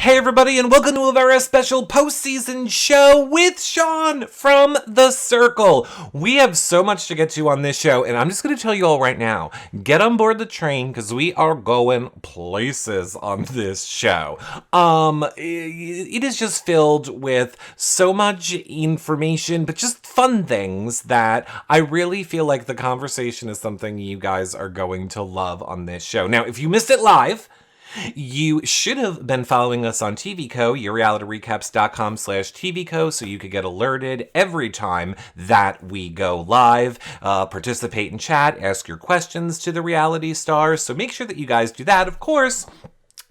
Hey everybody, and welcome to a very special postseason show with Sean from The Circle. We have so much to get to on this show, and I'm just going to tell you all right now, get on board the train because we are going places on this show. It is just filled with so much information, but just fun things that I really feel like the conversation is something you guys are going to love on this show. Now, if you missed it live, you should have been following us on TVCo, yourrealityrecaps.com/TVCo, so you could get alerted every time that we go live, participate in chat, ask your questions to the reality stars. So make sure that you guys do that. Of course,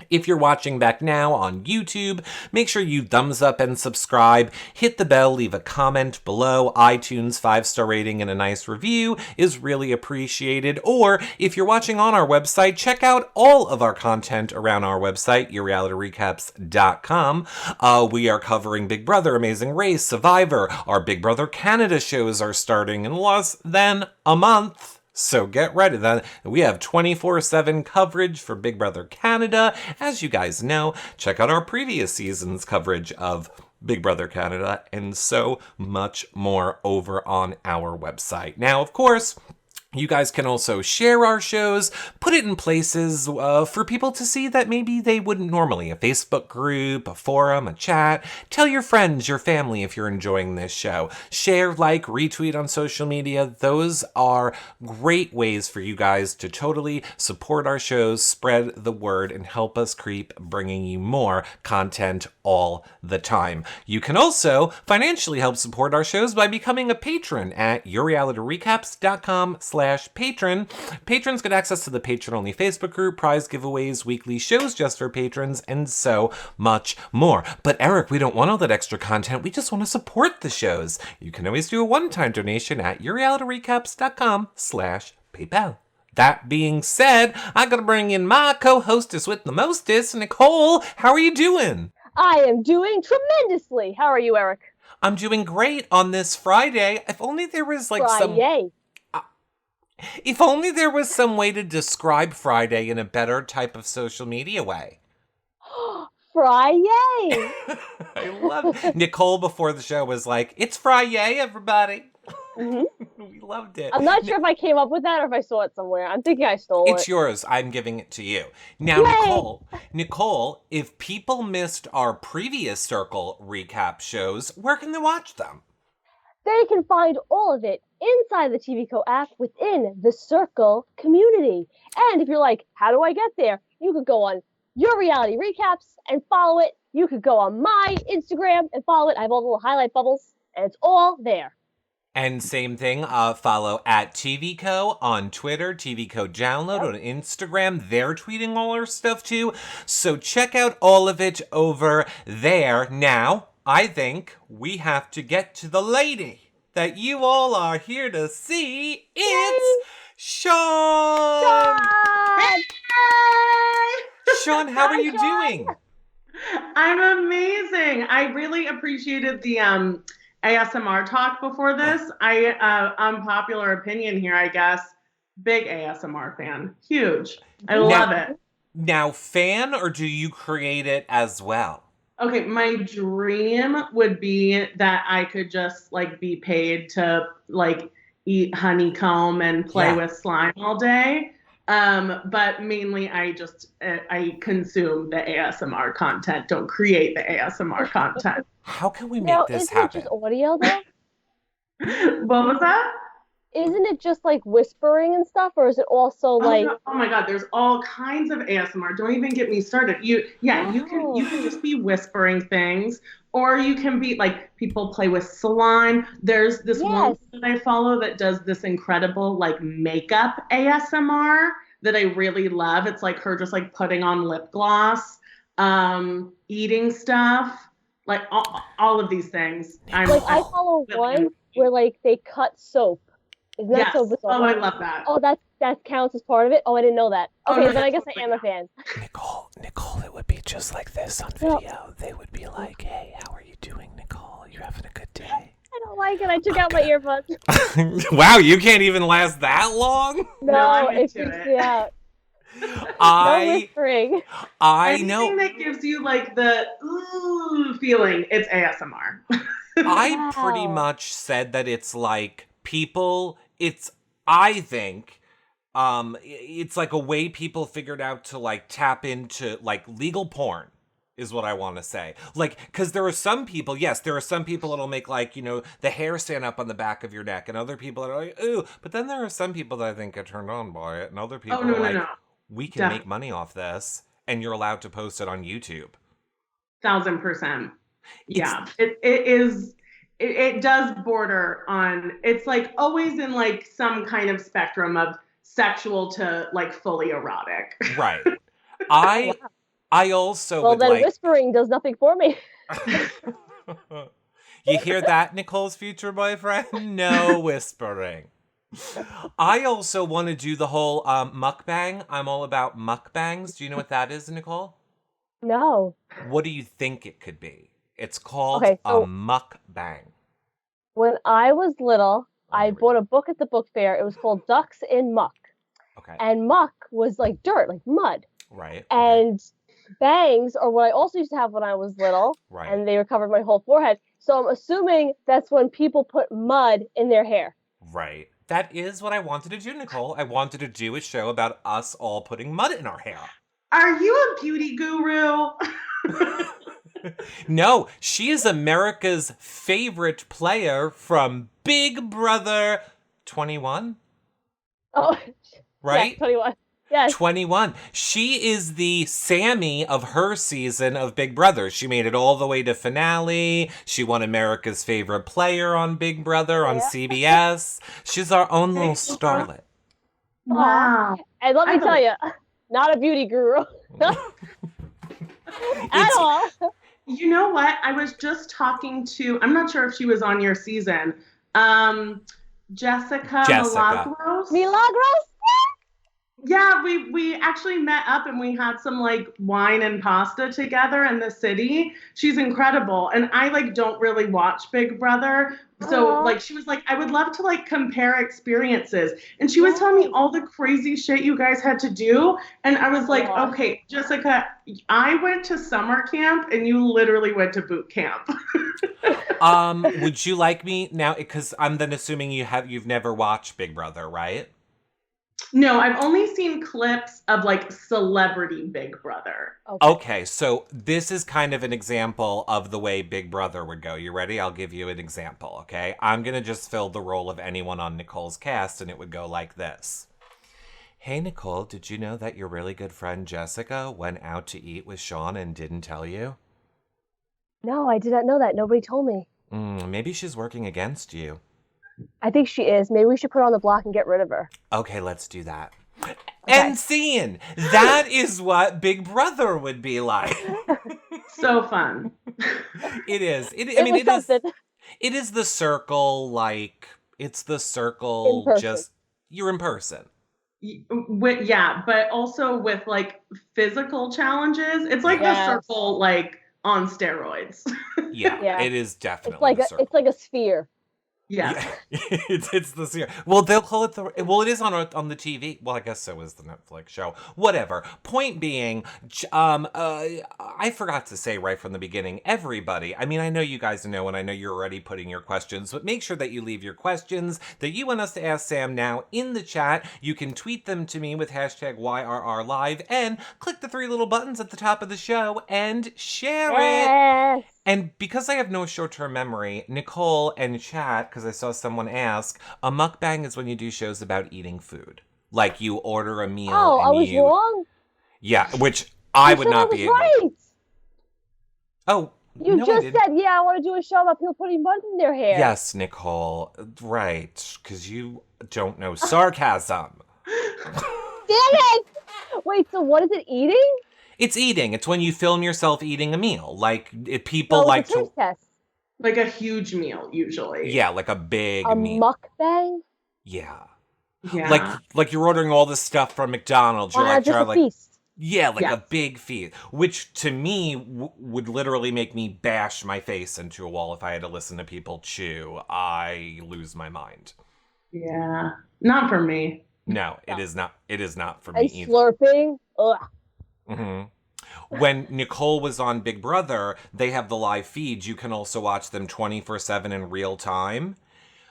if you're watching back now on YouTube, make sure you thumbs up and subscribe, hit the bell, leave a comment below. iTunes 5-star rating and a nice review is really appreciated. Or if you're watching on our website, check out all of our content around our website, yourrealityrecaps.com. We are covering Big Brother, Amazing Race, Survivor. Our Big Brother Canada shows are starting in less than a month. So get ready. We have 24/7 coverage for Big Brother Canada. As you guys know, check out our previous season's coverage of Big Brother Canada and so much more over on our website. Now, of course, you guys can also share our shows, put it in places for people to see that maybe they wouldn't normally. A Facebook group, a forum, a chat. Tell your friends, your family if you're enjoying this show. Share, like, retweet on social media. Those are great ways for you guys to totally support our shows, spread the word, and help us keep bringing you more content all the time. You can also financially help support our shows by becoming a patron at yourrealityrecaps.com/patron. Patrons get access to the patron-only Facebook group, prize giveaways, weekly shows just for patrons, and so much more. But Eric, we don't want all that extra content. We just want to support the shows. You can always do a one-time donation at yourrealityrecaps.com/PayPal. That being said, I gotta bring in my co-hostess with the mostest, Nicole. How are you doing? I am doing tremendously. How are you, Eric? I'm doing great on this Friday. If only there was If only there was some way to describe Friday in a better type of social media way. Friday! I love it. Nicole before the show was like, "It's Friday, everybody." Mm-hmm. We loved it. I'm not sure if I came up with that or if I saw it somewhere. I'm thinking I stole it. It's yours. I'm giving it to you. Now, Yay! Nicole, if people missed our previous Circle recap shows, where can they watch them? They can find all of it inside the TVCo app within the Circle community. And if you're like, how do I get there? You could go on Your Reality Recaps and follow it. You could go on my Instagram and follow it. I have all the little highlight bubbles, and it's all there. And same thing, follow at TVCo on Twitter, TVCo Download on Instagram. They're tweeting all our stuff too. So check out all of it over there. Now, I think we have to get to the lady that you all are here to see. It's Sean! Hey! Sean, how are you doing? I'm amazing. I really appreciated the ASMR talk before this. Unpopular opinion here, I guess. Big ASMR fan. Huge. I love it. Now, fan, or do you create it as well? Okay, my dream would be that I could just be paid to eat honeycomb and play with slime all day. But mainly I consume the ASMR content, don't create the ASMR content. How can we make this happen? Isn't it just audio though? What was that? Isn't it just whispering and stuff, or is it also Oh my God, there's all kinds of ASMR. Don't even get me started. You can just be whispering things, or you can be people play with slime. There's this one that I follow that does this incredible makeup ASMR that I really love. It's her just putting on lip gloss, eating stuff, all of these things. I follow one where they cut soap. Isn't that so bizarre? Oh, I love that. Oh, that counts as part of it? Oh, I didn't know that. Okay, then I guess I am a fan. Nicole, it would be just like this on video. They would be like, "Hey, how are you doing, Nicole? You having a good day?" I don't like it. I took out my earbuds. Wow, you can't even last that long? No, it freaks me out. No whispering. I Anything know. that gives you like the ooh feeling, it's ASMR. I pretty Wow. much said that it's like I think it's like a way people figured out to like tap into like legal porn is what I want to say. Like, because there are some people, yes, there are some people that'll make like, the hair stand up on the back of your neck, and other people are like, ooh. But then there are some people that I think get turned on by it, and other people Oh, no, are no, like, no. we can Definitely. make money off this, and you're allowed to post it on YouTube. 1,000%. It's Yeah, it is. It does border on. It's like always in like some kind of spectrum of sexual to like fully erotic. right. Oh, wow. I also Well, would then like. whispering does nothing for me. You hear that, Nicole's future boyfriend? No whispering. I also want to do the whole mukbang. I'm all about mukbangs. Do you know what that is, Nicole? No. What do you think it could be? It's called Okay, a so mukbang. when I was little, Oh, I here we go. bought a book at the book fair. It was called Ducks in Muck. Okay. And muck was like dirt, like mud. Right. Okay. And bangs are what I also used to have when I was little. Right. And they covered my whole forehead. So I'm assuming that's when people put mud in their hair. Right. That is what I wanted to do, Nicole. I wanted to do a show about us all putting mud in our hair. Are you a beauty guru? No, she is America's favorite player from Big Brother 21, Oh, right? yes, 21. Yes. 21. She is the Sammy of her season of Big Brother. She made it all the way to finale. She won America's favorite player on Big Brother on Yeah. CBS. She's our own little starlet. Wow. And let me I tell you, not a beauty guru. At It's- all. You know what? I was just talking to. I'm not sure if she was on your season. Jessica. Milagros. Milagros? Yeah, we actually met up and we had some like wine and pasta together in the city. She's incredible. And I like don't really watch Big Brother. So Aw. like she was like, I would love to like compare experiences. And she was telling me Yes. all the crazy shit you guys had to do. And I was like, Aw. okay, Jessica, I went to summer camp and you literally went to boot camp. Would you like me now? Because I'm then assuming you've never watched Big Brother, right? No, I've only seen clips of like celebrity Big Brother. Okay, so this is kind of an example of the way Big Brother would go. You ready? I'll give you an example, okay? I'm going to just fill the role of anyone on Nicole's cast, and it would go like this. Hey, Nicole, did you know that your really good friend Jessica went out to eat with Sean and didn't tell you? No, I did not know that. Nobody told me. Maybe she's working against you. I think she is. Maybe we should put her on the block and get rid of her. Okay, let's do that. Okay. And scene! That is what Big Brother would be like. So fun. It is. It was something. It is the circle, like, it's the circle, In person. just, you're in person. Yeah, but also with like physical challenges. It's like Yes. the circle like on steroids. Yeah, Yeah. it is definitely It's like the circle. it's like a sphere. Yeah. It's the series. Well, they'll call it it is on the TV. Well, I guess so is the Netflix show. Whatever. Point being, I forgot to say right from the beginning, everybody. I mean, I know you guys know, and I know you're already putting your questions, but make sure that you leave your questions that you want us to ask Sam now in the chat. You can tweet them to me with hashtag YRRLive and click the 3 little buttons at the top of the show and share it. Yes. And because I have no short-term memory, Nicole and chat, because I saw someone ask, a mukbang is when you do shows about eating food. Like you order a meal Oh, and I was wrong. Yeah, which I You would said not I was be able. right. Oh, You no, I just didn't. said, yeah, I want to do a show about people putting mud in their hair. Yes, Nicole. Right, because you don't know sarcasm. Damn it! Wait, so what is it, eating? It's eating. It's when you film yourself eating a meal. Like people No, it's like a taste test. Like a huge meal usually. Yeah, like a big A meal. mukbang? Yeah. Yeah. Like you're ordering all this stuff from McDonald's. You're like Just trying a like feast. yeah, like Yes. a big feast, which to me would literally make me bash my face into a wall if I had to listen to people chew. I lose my mind. Yeah. Not for me. No, No. it is not. It is not for me And either. slurping. ugh. Mm-hmm. When Nicole was on Big Brother, they have the live feeds. You can also watch them 24/7 in real time.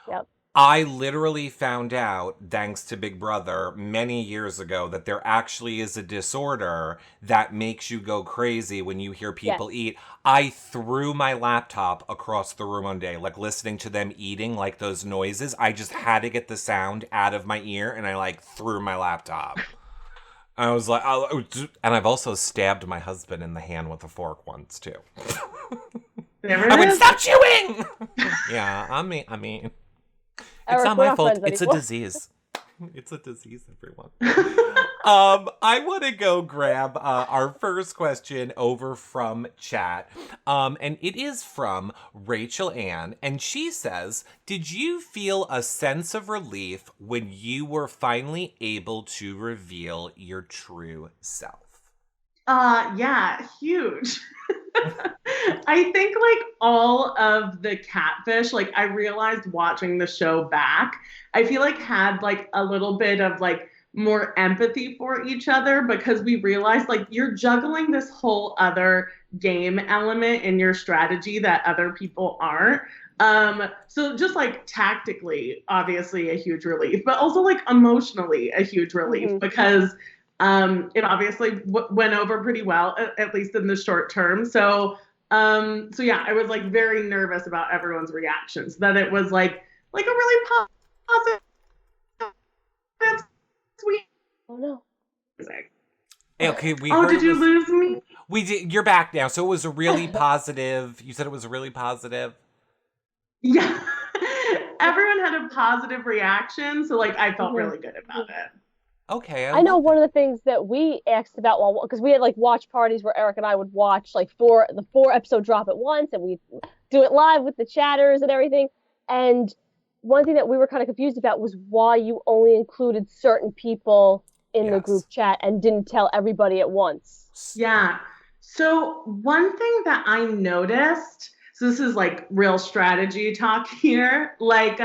Yep. I literally found out, thanks to Big Brother, many years ago, that there actually is a disorder that makes you go crazy when you hear people eat. I threw my laptop across the room one day, like listening to them eating, like those noises. I just had to get the sound out of my ear, and I like threw my laptop. I was like, and I've also stabbed my husband in the hand with a fork once too. I went, stop chewing! Yeah, I mean. It's not my fault. It's a disease. It's a disease, everyone. I want to go grab our first question over from chat. And it is from Rachel Ann. And she says, did you feel a sense of relief when you were finally able to reveal your true self? Yeah, huge. I think like all of the catfish, like I realized watching the show back, I feel like had like a little bit of like more empathy for each other because we realized like you're juggling this whole other game element in your strategy that other people aren't. So just like tactically, obviously a huge relief, but also like emotionally a huge relief because it obviously went over pretty well, at least in the short term. So yeah, I was like very nervous about everyone's reactions. That it was like a really positive, sweet. Oh no. Okay, we Oh, heard did you lose me? We did. You're back now. So it was a really positive. You said it was a really positive. Yeah. Everyone had a positive reaction, so like I felt really good about it. Okay. I know one of the things that we asked about because we had like watch parties where Eric and I would watch like the 4-episode drop at once, and we'd do it live with the chatters and everything. And one thing that we were kind of confused about was why you only included certain people in the group chat and didn't tell everybody at once. Yeah. So one thing that I noticed, so this is like real strategy talk here, like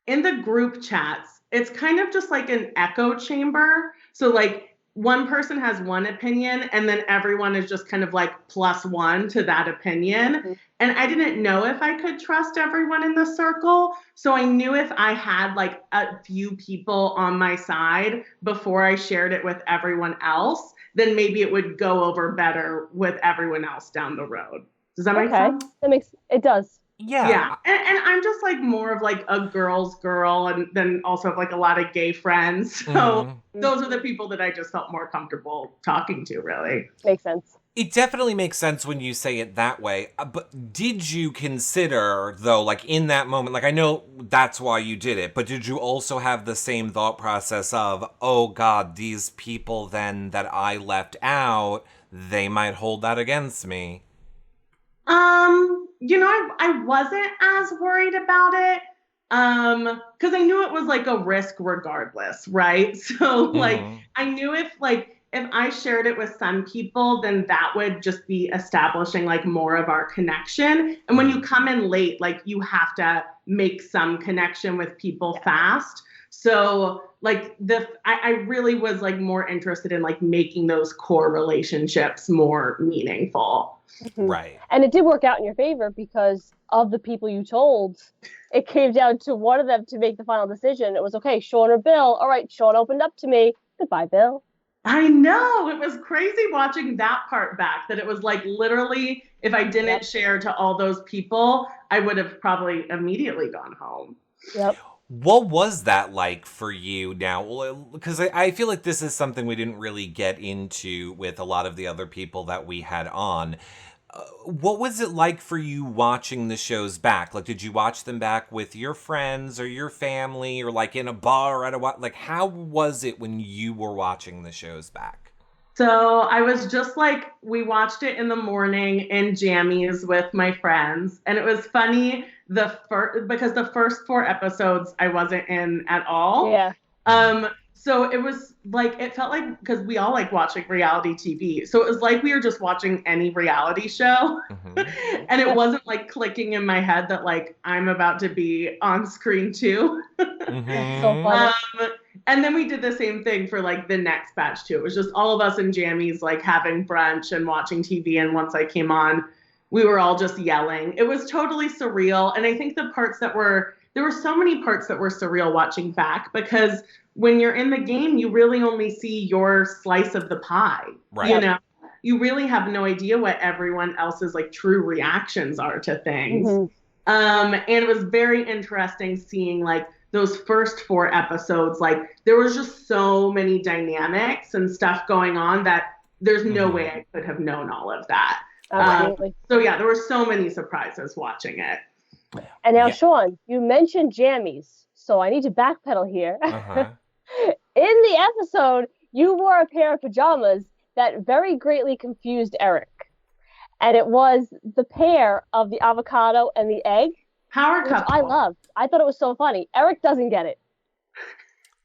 in the group chats, it's kind of just like an echo chamber. So like one person has one opinion and then everyone is just kind of like +1 to that opinion. And I didn't know if I could trust everyone in the circle. So I knew if I had like a few people on my side before I shared it with everyone else, then maybe it would go over better with everyone else down the road. Does that make sense? It does. Yeah. And I'm just like more of like a girl's girl and then also have like a lot of gay friends. So those are the people that I just felt more comfortable talking to, really. Makes sense. It definitely makes sense when you say it that way. But did you consider, though, like in that moment, like I know that's why you did it, but did you also have the same thought process of, oh God, these people then that I left out, they might hold that against me? You know, I wasn't as worried about it because I knew it was like a risk regardless, right? So like I knew if I shared it with some people, then that would just be establishing like more of our connection. And when you come in late, like you have to make some connection with people fast. So like I really was like more interested in like making those core relationships more meaningful. Right. And it did work out in your favor because of the people you told, it came down to one of them to make the final decision. It was, okay, Sean or Bill. All right, Sean opened up to me. Goodbye, Bill. I know. It was crazy watching that part back, that it was like literally, if I didn't share to all those people, I would have probably immediately gone home. Yep. What was that like for you now? Because I feel like this is something we didn't really get into with a lot of the other people that we had on. What was it like for you watching the shows back? Like, did you watch them back with your friends or your family or like in a bar at like, how was it when you were watching the shows back? So I was just like, we watched it in the morning in jammies with my friends. And it was funny because the first 4 episodes I wasn't in at all. Yeah. So it was like, it felt like, because we all like watching reality TV. So it was like we were just watching any reality show. And it wasn't like clicking in my head that like I'm about to be on screen too. So funny. And then we did the same thing for like the next batch too. It was just all of us in jammies like having brunch and watching TV. And once I came on, we were all just yelling. It was totally surreal. And I think there were so many parts that were surreal watching back because when you're in the game, you really only see your slice of the pie. Right. You know, you really have no idea what everyone else's like true reactions are to things. And it was very interesting seeing like those first 4 episodes. Like there was just so many dynamics and stuff going on that there's no way I could have known all of that. Absolutely. So yeah, there were so many surprises watching it. And now, Sean, you mentioned jammies, so I need to backpedal here. In the episode, you wore a pair of pajamas that very greatly confused Eric. And it was the pair of the avocado and the egg. Power couple. I loved. I thought it was so funny. Eric doesn't get it.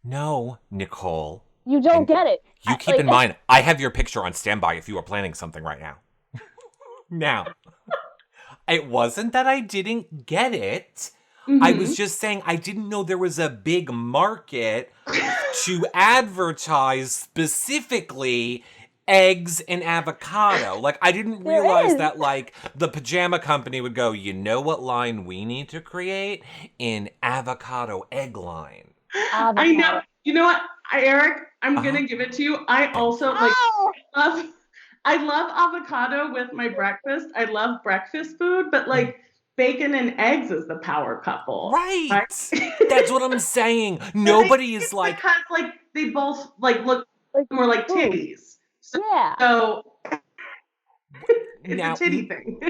No, Nicole. You don't get it. You keep in mind, I have your picture on standby if you are planning something right now. Now, it wasn't that I didn't get it. I was just saying I didn't know there was a big market to advertise specifically eggs and avocado. Like, I didn't realize that, like, the pajama company would go, you know what line we need to create? An avocado egg line. I know. You know what, Eric? I'm going to give it to you. I also, I love avocado with my breakfast. I love breakfast food, but, like, bacon and eggs is the power couple. Right. That's what I'm saying. Nobody is like... Because, like, they both, like, look more like titties. So it's a titty thing.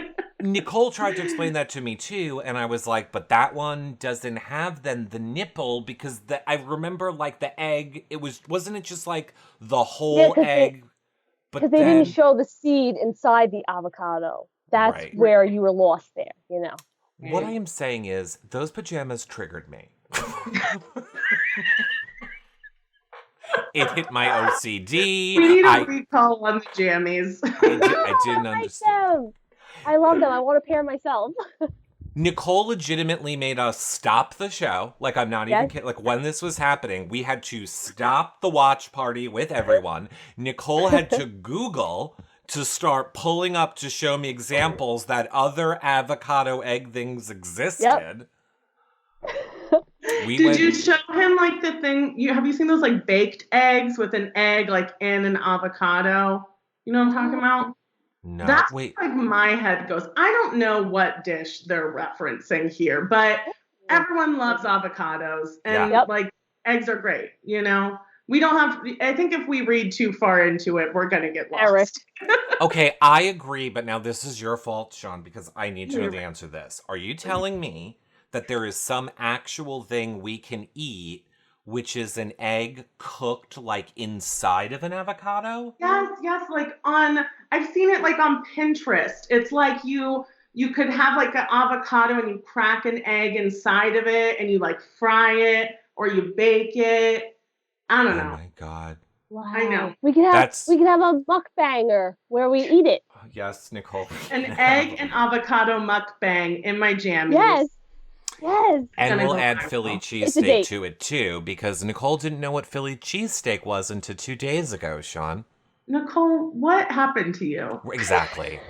Nicole tried to explain that to me too, and I was like, but that one doesn't have then the nipple because I remember like the egg, wasn't it just like the whole egg? Because they didn't show the seed inside the avocado. That's where you were lost there, you know. What I am saying is those pajamas triggered me. It hit my OCD. We need a recall on the jammies. I didn't understand. I love them. I want a pair myself. Nicole legitimately made us stop the show. Like, I'm not even kidding. Like, when this was happening, we had to stop the watch party with everyone. Nicole had to Google to start pulling up to show me examples that other avocado egg things existed. Did you show him like the thing? Have you seen those like baked eggs with an egg like in an avocado? You know what I'm talking about? No. That's like my head goes. I don't know what dish they're referencing here, but everyone loves avocados and like eggs are great. You know, we don't have. I think if we read too far into it, we're gonna get lost. Okay, I agree, but now this is your fault, Sean, because I need to know the answer to this. Are you telling me that there is some actual thing we can eat which is an egg cooked like inside of an avocado? Yes, like I've seen it like on Pinterest. It's like you could have like an avocado and you crack an egg inside of it and you like fry it or you bake it. I don't know. Oh my God. Wow. I know. We could have a mukbanger where we eat it. Yes, Nicole. An egg and avocado mukbang in my jammies. Yes. And we'll add Philly cheesesteak to it too, because Nicole didn't know what Philly cheesesteak was until 2 days ago, Sean. Nicole, what happened to you? Exactly.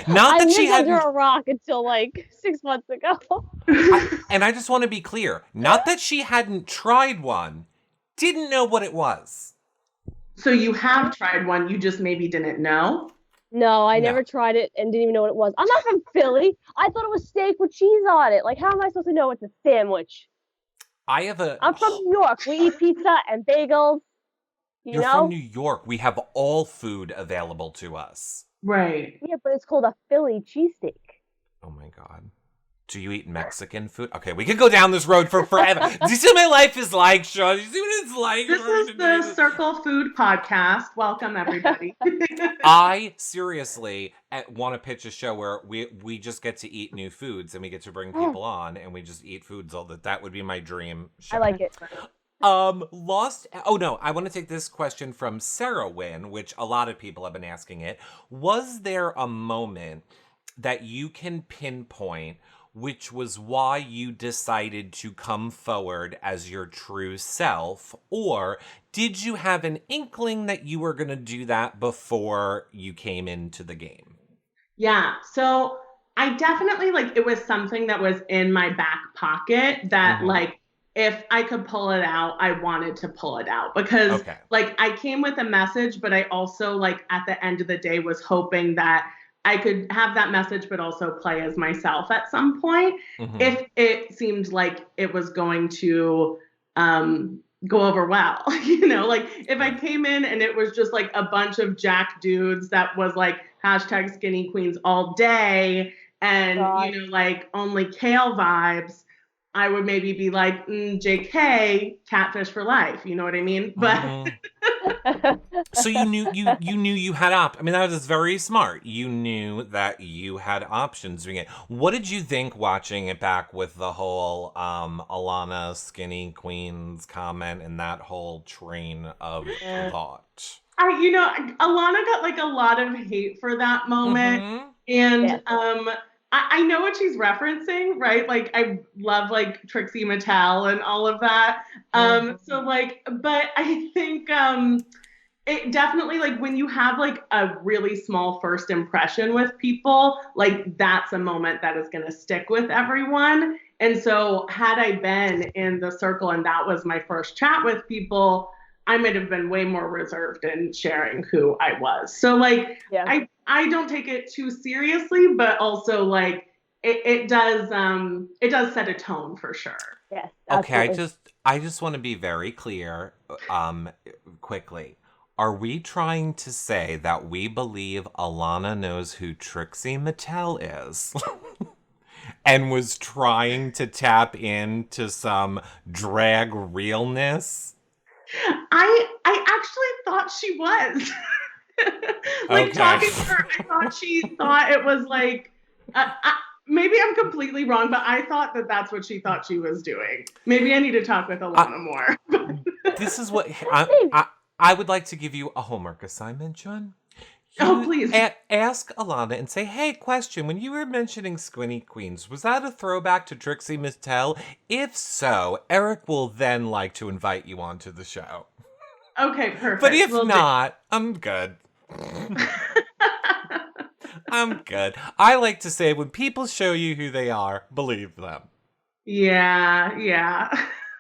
Not that she had under a rock until like 6 months ago. And I just want to be clear, not that she hadn't tried one, didn't know what it was. So you have tried one, you just maybe didn't know? No, I never tried it and didn't even know what it was. I'm not from Philly. I thought it was steak with cheese on it. Like, how am I supposed to know it's a sandwich? I'm from New York. We eat pizza and bagels. You're from New York. We have all food available to us. Right. Yeah, but it's called a Philly cheesesteak. Oh my God. Do you eat Mexican food? Okay, we could go down this road for forever. Do you see what my life is like, Sean? Do you see what it's like? This is the Circle Food Podcast. Welcome, everybody. I seriously want to pitch a show where we just get to eat new foods and we get to bring people on and we just eat foods all that would be my dream show. I like it. I want to take this question from Sarah Wynn, which a lot of people have been asking it. Was there a moment that you can pinpoint which was why you decided to come forward as your true self? Or did you have an inkling that you were going to do that before you came into the game? Yeah. So I definitely like it was something that was in my back pocket that like if I could pull it out, I wanted to pull it out because Okay. like I came with a message, but I also like at the end of the day was hoping that I could have that message, but also play as myself at some point if it seemed like it was going to go over well. Like if I came in and it was just like a bunch of jack dudes that was like hashtag skinny queens all day and like only kale vibes, I would maybe be like JK, catfish for life, you know what I mean? But so you knew you had I mean, that was very smart. You knew that you had options doing it. What did you think watching it back with the whole Alana skinny queens comment and that whole train of thought? Alana got like a lot of hate for that moment. And I know what she's referencing, right? Like I love like Trixie Mattel and all of that. So like, but I think it definitely like when you have like a really small first impression with people, like that's a moment that is gonna stick with everyone. And so had I been in the circle and that was my first chat with people, I might have been way more reserved in sharing who I was. So like I don't take it too seriously, but also like it does set a tone for sure. Yes. Absolutely. Okay, I just want to be very clear quickly. Are we trying to say that we believe Alana knows who Trixie Mattel is? And was trying to tap into some drag realness? I actually thought she was. Like talking to her, I thought she thought it was like maybe I'm completely wrong, but I thought that that's what she thought she was doing. Maybe I need to talk with Alana more. This is what I would like to give you a homework assignment, John. Please. Ask Alana and say, hey, question, when you were mentioning Skinny Queens, was that a throwback to Trixie Mattel? If so, Eric will then like to invite you onto the show. Okay, perfect. But if not, I'm good. I'm good. I like to say when people show you who they are, believe them. Yeah.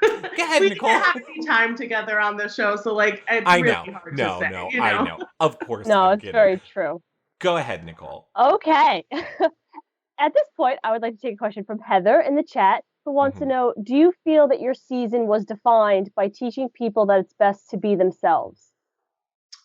Go ahead, Nicole. We didn't have any time together on the show, so like it's really hard to say. No, I know. Of course. No, it's very true. Go ahead, Nicole. Okay. At this point, I would like to take a question from Heather in the chat who wants to know, do you feel that your season was defined by teaching people that it's best to be themselves?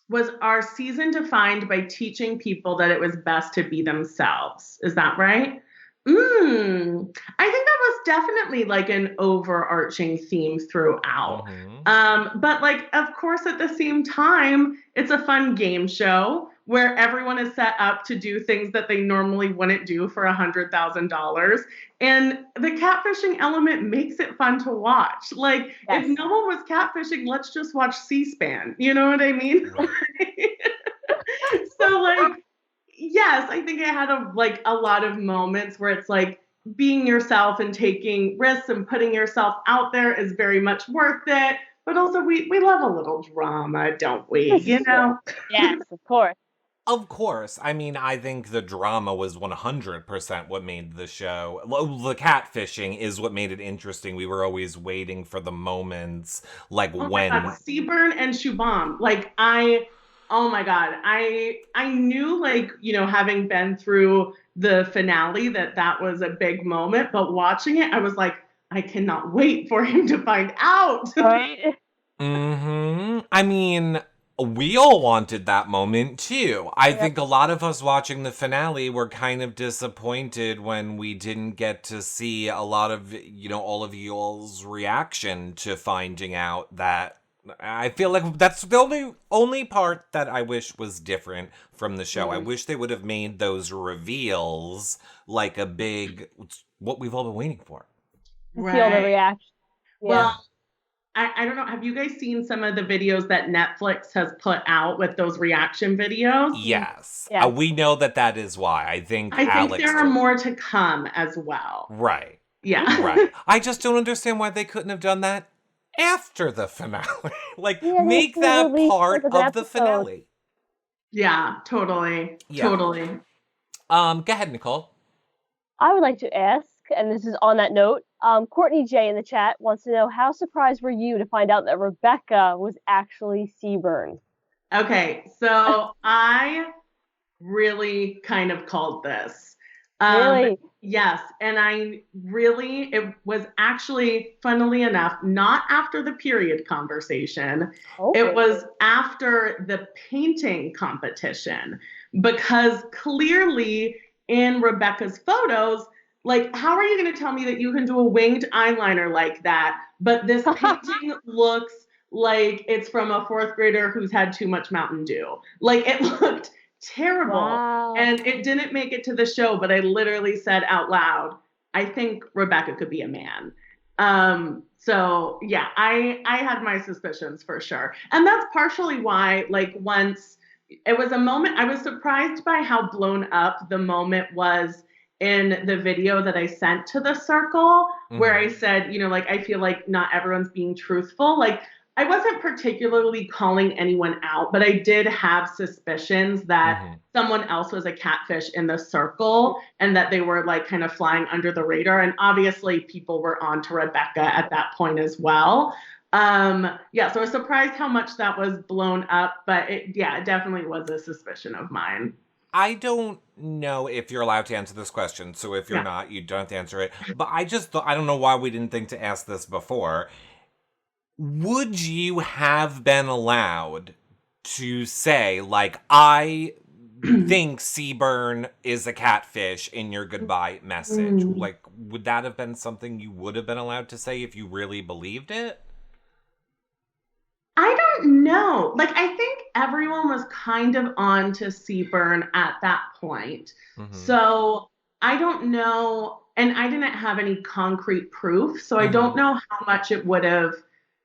Was our season defined by teaching people that it was best to be themselves? Is that right? I think that was definitely like an overarching theme throughout. But like, of course, at the same time, it's a fun game show where everyone is set up to do things that they normally wouldn't do for $100,000. And the catfishing element makes it fun to watch. Like, if no one was catfishing, let's just watch C-SPAN. You know what I mean? So like, yes, I think it had a lot of moments where it's like being yourself and taking risks and putting yourself out there is very much worth it. But also we love a little drama, don't we? You know? Yes, of course. Of course. I mean, I think the drama was 100% what made the show. The catfishing is what made it interesting. We were always waiting for the moments, like when Seaburn and Shubham. Like oh my God, I knew, like, having been through the finale that was a big moment, but watching it, I was like, I cannot wait for him to find out. Right? I mean, we all wanted that moment too. I think a lot of us watching the finale were kind of disappointed when we didn't get to see a lot of, all of y'all's reaction to finding out that. I feel like that's the only part that I wish was different from the show. I wish they would have made those reveals like a big, what we've all been waiting for. Right. Feel the reaction. Well, I don't know. Have you guys seen some of the videos that Netflix has put out with those reaction videos? Yes. Yeah. We know that is why. I think Alex there are more to come as well. Right. Yeah. Right. I just don't understand why they couldn't have done that after the finale. Like, Yeah, make they that released part like an of the episode. finale. Yeah, totally. Yeah. Totally. Go ahead, Nicole. I would like to ask, and this is on that note, Courtney J in the chat wants to know, how surprised were you to find out that Rebecca was actually Seaburn? Okay, so I really kind of called this. Really? Yes, and it was actually, funnily enough, not after the period conversation. It was after the painting competition, because clearly in Rebecca's photos, like, how are you going to tell me that you can do a winged eyeliner like that, but this painting looks like it's from a fourth grader who's had too much Mountain Dew? Like, it looked terrible. Wow. And it didn't make it to the show, but I literally said out loud, I think Rebecca could be a man. So yeah, I had my suspicions for sure. And that's partially why, like, once it was a moment, I was surprised by how blown up the moment was in the video that I sent to the circle, where I said, you know, like, I feel like not everyone's being truthful. Like, I wasn't particularly calling anyone out, but I did have suspicions that someone else was a catfish in the circle and that they were, like, kind of flying under the radar. And obviously people were on to Rebecca at that point as well. Yeah, so I was surprised how much that was blown up, but it definitely was a suspicion of mine. I don't know if you're allowed to answer this question, so if you're not, you don't have to answer it. But I just thought, I don't know why we didn't think to ask this before. Would you have been allowed to say, like, I think Seaburn is a catfish in your goodbye message? Like, would that have been something you would have been allowed to say if you really believed it? I don't know. Like, I think everyone was kind of on to Seaburn at that point. So I don't know. And I didn't have any concrete proof. So I don't know how much it would have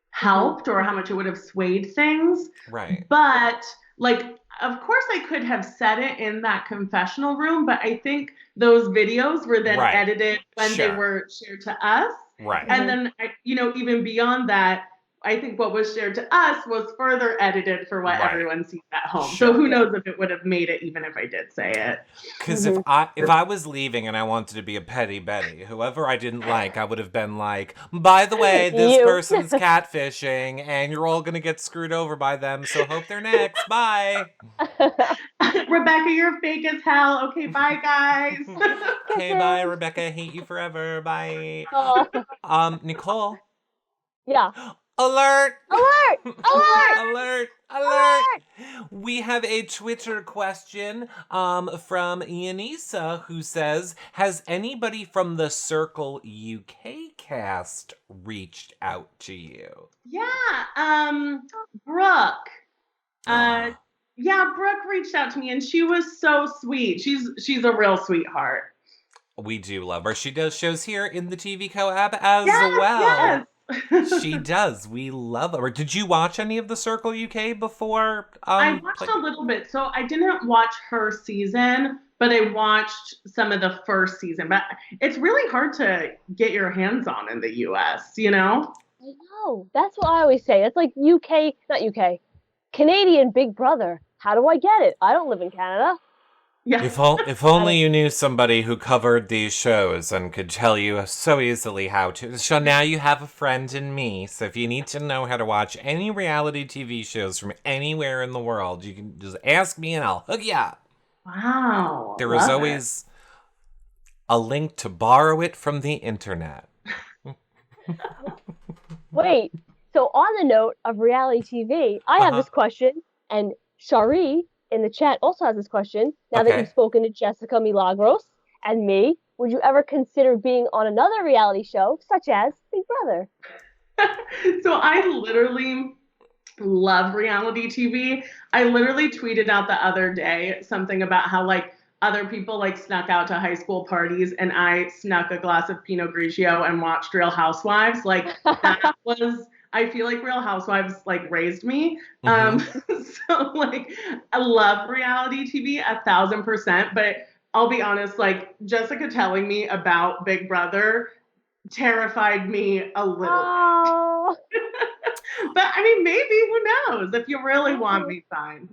helped or how much it would have swayed things. Right. But, like, of course I could have said it in that confessional room, but I think those videos were then edited when they were shared to us. Right. And then, you know, even beyond that, I think what was shared to us was further edited for what everyone sees at home. So who knows if it would have made it, even if I did say it. Because if I was leaving and I wanted to be a petty Betty, whoever I didn't like, I would have been like, by the way, this person's catfishing and you're all going to get screwed over by them. So hope they're next. Bye. Rebecca, you're fake as hell. Okay, bye, guys. Okay, bye, Rebecca. I hate you forever. Bye. Nicole. Yeah. Alert! Alert! Alert! Alert! Alert! We have a Twitter question from Yanisa, who says, has anybody from the Circle UK cast reached out to you? Yeah, Brooke. Yeah, Brooke reached out to me and she was so sweet. She's a real sweetheart. We do love her. She does shows here in the TV Co-app as well. Yes. She does. We love her. Did you watch any of the Circle UK before? I watched a little bit. So I didn't watch her season, but I watched some of the first season. But it's really hard to get your hands on in the US, you know? I know. That's what I always say. It's like Canadian Big Brother. How do I get it? I don't live in Canada. Yeah. If only you knew somebody who covered these shows and could tell you so easily how to. So now you have a friend in me. So if you need to know how to watch any reality TV shows from anywhere in the world, you can just ask me and I'll hook you up. Wow. There is always a link to borrow it from the internet. Wait, so on the note of reality TV, I have this question, and Shari in the chat also has this question. Now that you've spoken to Jessica Milagros and me, would you ever consider being on another reality show, such as Big Brother? So I literally love reality TV. I literally tweeted out the other day something about how, like, other people, like, snuck out to high school parties and I snuck a glass of Pinot Grigio and watched Real Housewives. Like, that was I feel like Real Housewives like raised me. Mm-hmm. So like I love reality TV 1,000%, but I'll be honest, like Jessica telling me about Big Brother terrified me a little bit. Oh. But I mean, maybe, who knows? If you really want me, fine.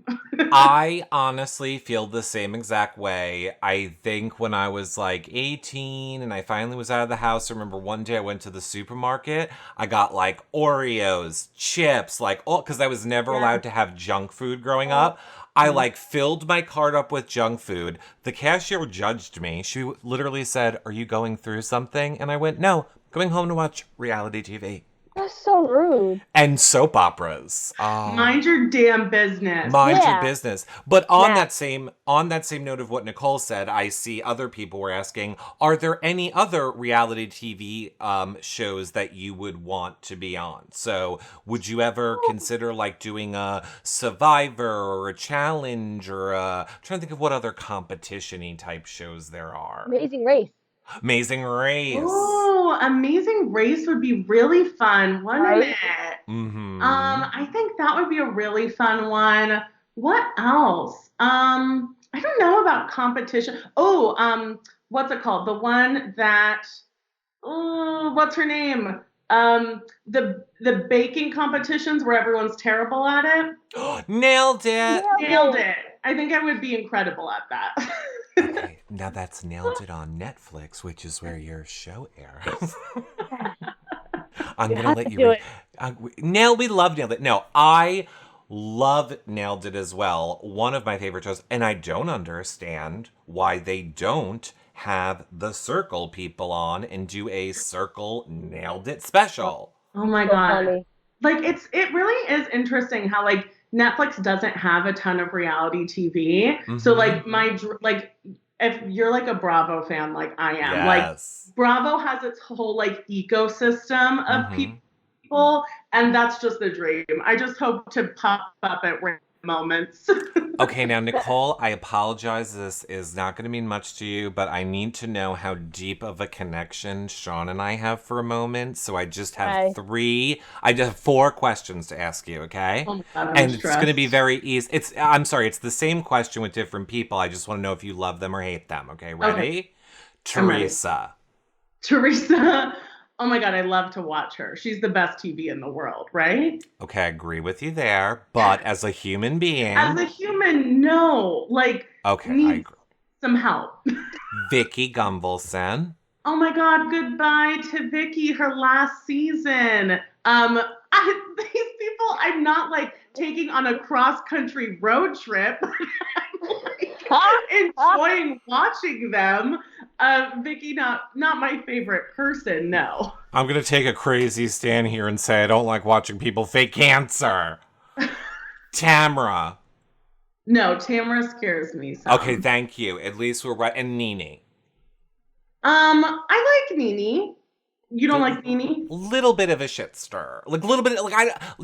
I honestly feel the same exact way. I think when I was like 18 and I finally was out of the house, I remember one day I went to the supermarket. I got like Oreos, chips, like, oh, because I was never allowed to have junk food growing up. I like filled my cart up with junk food. The cashier judged me. She literally said, "Are you going through something?" And I went, "No, going home to watch reality TV That's so rude. and soap operas." Mind your damn business. Mind your Yeah. business. But on Yeah. that same note of what Nicole said, I see other people were asking, are there any other reality TV shows that you would want to be on? So would you ever consider like doing a Survivor or a challenge or I'm trying to think of what other competition-y type shows there are. Amazing Race. Amazing Race. Oh, Amazing Race would be really fun, wouldn't Right? it? Mm-hmm. I think that would be a really fun one. What else? I don't know about competition. Oh, what's it called? The one that, oh, what's her name? The baking competitions where everyone's terrible at it. Nailed it. Nailed it. I think I would be incredible at that. Okay, now that's Nailed It on Netflix, which is where your show airs. I'm gonna let you do read. We love Nailed It. No, I love Nailed It as well. One of my favorite shows, and I don't understand why they don't have the Circle people on and do a Circle Nailed It special. Oh my So God. funny. Like it really is interesting how like Netflix doesn't have a ton of reality TV. So Mhm. like if you're like a Bravo fan like I am, like Yes. Bravo has its whole like ecosystem of Mhm. people, and that's just the dream. I just hope to pop up at random moments. Okay, now Nicole, I apologize. This is not going to mean much to you, but I need to know how deep of a connection Sean and I have for a moment. So I just have Okay. I just have 4 questions to ask you, okay? Oh my God, I'm And it's going to be stressed. very easy. I'm sorry, it's the same question with different people. I just want to know if you love them or hate them, okay? Okay, Ready? I'm ready. Teresa. Teresa, oh my God, I love to watch her. She's the best TV in the world, right? Okay, I agree with you there, but as a human As being, a human, no, like okay, I needs agree. some help. Vicky Gunvalson. Oh my God, goodbye to Vicky, her last season. These people, I'm not like taking on a cross-country road trip. I'm like enjoying watching them. Vicky, not my favorite person, no. I'm going to take a crazy stand here and say I don't like watching people fake cancer. Tamra. No, Tamara scares me Okay, some. thank you. At least we're right. And Nene. I like Nene. You don't like Nene? Little bit of a shit stir. Like a little bit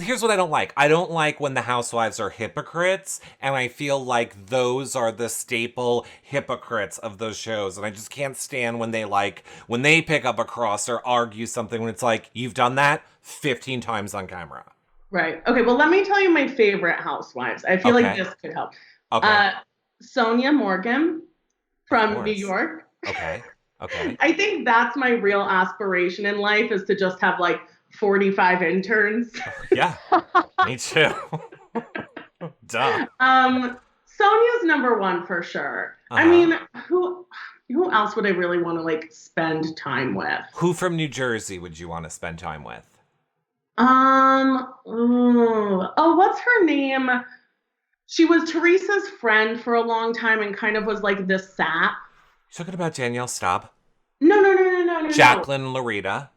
here's what I don't like. I don't like when the housewives are hypocrites, and I feel like those are the staple hypocrites of those shows. And I just can't stand when they pick up a cross or argue something when it's like, you've done that 15 times on camera. Right. Okay, well, let me tell you my favorite housewives. I feel like Okay. this could help. Okay. Sonia Morgan Of from New course. York. Okay. Okay. I think that's my real aspiration in life is to just have like 45 interns. Yeah. Me too. Duh. Sonia's number one for sure. I Uh-huh. mean, who else would I really want to like spend time with? Who from New Jersey would you want to spend time with? What's her name? She was Teresa's friend for a long time and kind of was like this sap. You talking about Danielle Staub? No. Jacqueline Larita?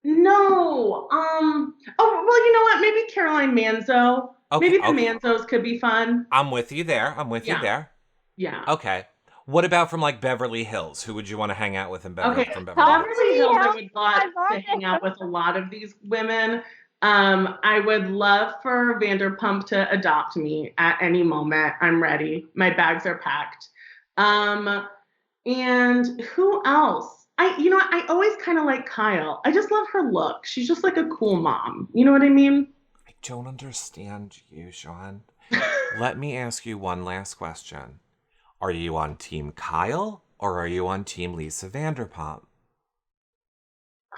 No. Oh, well, you know what? Maybe Caroline Manzo. Okay, Maybe the okay. Manzos could be fun. I'm with you there. I'm with you Yeah. there. Yeah. Okay. What about from like Beverly Hills? Who would you want to hang out with in Beverly Okay. from Beverly Hills? Beverly Hills, I would love I to love hang out with a lot of these women. I would love for Vanderpump to adopt me at any moment. I'm ready. My bags are packed. And who else? I always kind of like Kyle. I just love her look. She's just like a cool mom. You know what I mean? I don't understand you, Sean. Let me ask you one last question. Are you on Team Kyle or are you on Team Lisa Vanderpump?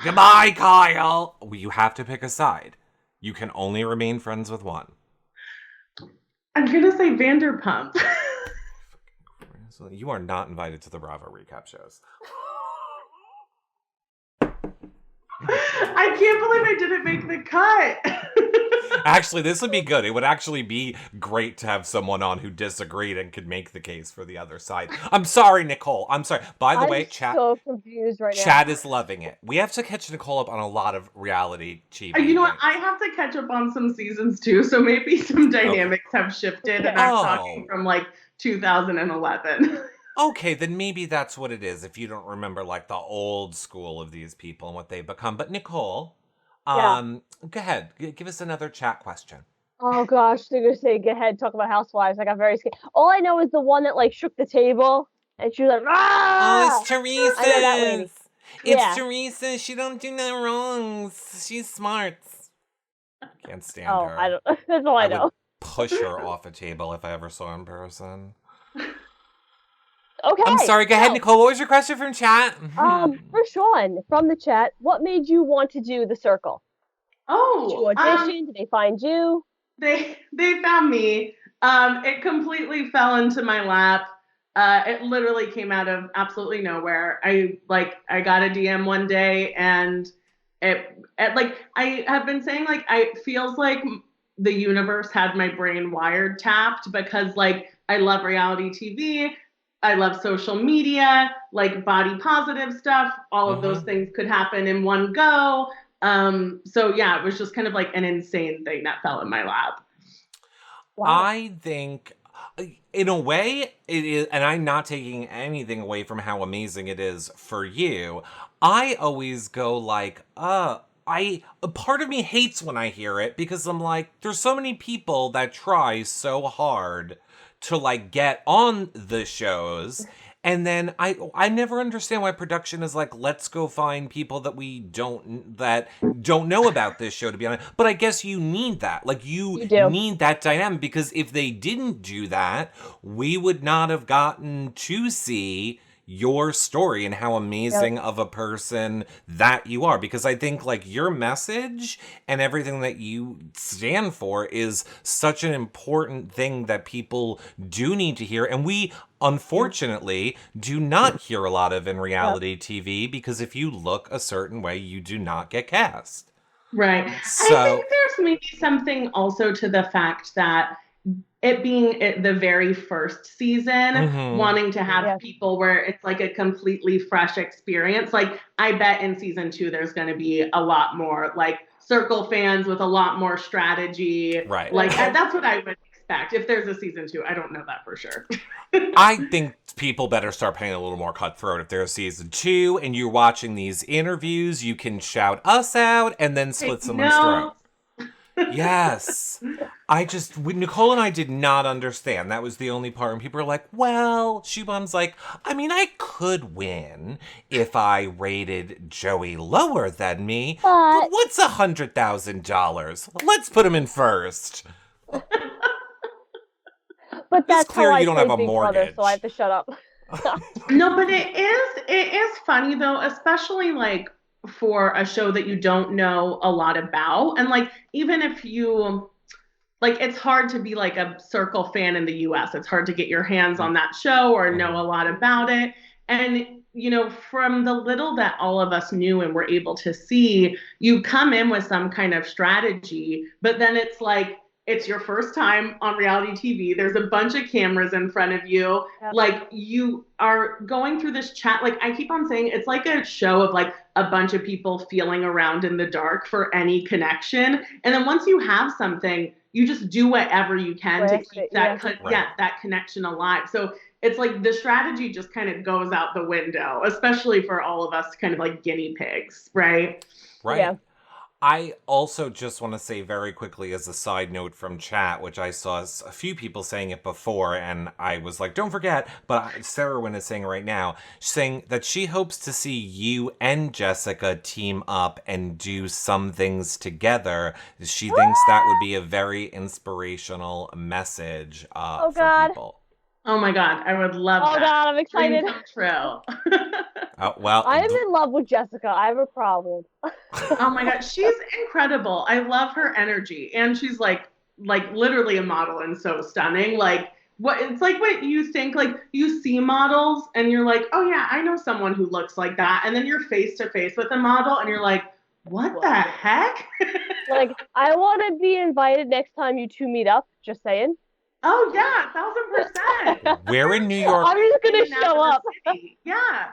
Goodbye, Kyle! Well, you have to pick a side. You can only remain friends with one. I'm going to say Vanderpump. You are not invited to the Bravo recap shows. I can't believe I didn't make the cut. Actually, this would be good. It would actually be great to have someone on who disagreed and could make the case for the other side. I'm sorry, Nicole. I'm sorry. By the way, chat. I'm so confused right now. Chad is loving it. We have to catch Nicole up on a lot of reality TV. You know what? I have to catch up on some seasons too, so maybe some dynamics have shifted, and I'm talking from like 2011. Okay, then maybe that's what it is if you don't remember like the old school of these people and what they've become. But Nicole, go ahead. Give us another chat question. Oh gosh, they're gonna say, go ahead, talk about Housewives. I got very scared. All I know is the one that like shook the table and she was like, ah! Oh, it's Teresa. I know that lady. It's Teresa. She don't do no wrongs. She's smart. Can't stand her. I don't. That's all I know. Would push her off a table if I ever saw her in person. Okay. I'm sorry. Go ahead, Nicole. What was your question from chat? For Sean from the chat, what made you want to do the circle? Oh, did you audition? Did they find you? They found me. It completely fell into my lap. It literally came out of absolutely nowhere. I got a DM one day, and I have been saying like I feels like the universe had my brain wired tapped because like I love reality TV. I love social media, like body positive stuff. All of those things could happen in one go. So yeah, it was just kind of like an insane thing that fell in my lap. Wow. I think in a way it is, and I'm not taking anything away from how amazing it is for you. I always go like, a part of me hates when I hear it because I'm like, there's so many people that try so hard to like get on the shows, and then I never understand why production is like, let's go find people that don't know about this show to be on it. But I guess you need that. Like you need that dynamic, because if they didn't do that, we would not have gotten to see your story and how amazing of a person that you are. Because I think like your message and everything that you stand for is such an important thing that people do need to hear. And we unfortunately do not hear a lot of in reality TV, because if you look a certain way, you do not get cast. Right. So, I think there's maybe something also to the fact that it being the very first season, wanting to have people where it's like a completely fresh experience. Like I bet in season 2, there's going to be a lot more like Circle fans with a lot more strategy. Right. Like that's what I would expect if there's a season 2. I don't know that for sure. I think people better start playing a little more cutthroat. If there's season 2 and you're watching these interviews, you can shout us out and then slit someone's throat. Yes. Nicole and I did not understand. That was the only part when people were like, well, Shubham's like, I mean, I could win if I rated Joey lower than me, but what's $100,000? Let's put him in first. But that's clear how you don't have a mortgage. Brother, so I have to shut up. No, but it is funny though, especially like for a show that you don't know a lot about. And like, even if you, like, it's hard to be like a Circle fan in the US. It's hard to get your hands on that show or know a lot about it. And, you know, from the little that all of us knew and were able to see, you come in with some kind of strategy, but then it's like, it's your first time on reality TV. There's a bunch of cameras in front of you. Yep. Like you are going through this chat. Like I keep on saying, it's like a show of like a bunch of people feeling around in the dark for any connection. And then once you have something, you just do whatever you can to keep that connection alive. So it's like the strategy just kind of goes out the window, especially for all of us kind of like guinea pigs, right? Right. Yeah. I also just want to say very quickly as a side note from chat, which I saw a few people saying it before, and I was like, don't forget, but Sarah Wynn is saying it right now, saying that she hopes to see you and Jessica team up and do some things together. She thinks that would be a very inspirational message for people. Oh my God, I would love that. Oh God, I'm excited. Dream come true. Well, I'm in love with Jessica. I have a problem. Oh my God, she's incredible. I love her energy, and she's like literally a model and so stunning. Like it's like what you think. Like you see models, and you're like, oh yeah, I know someone who looks like that, and then you're face to face with a model, and you're like, what the heck? Like I want to be invited next time you two meet up. Just saying. Oh yeah, 1,000%. We're in New York. I'm just gonna show up. Yeah.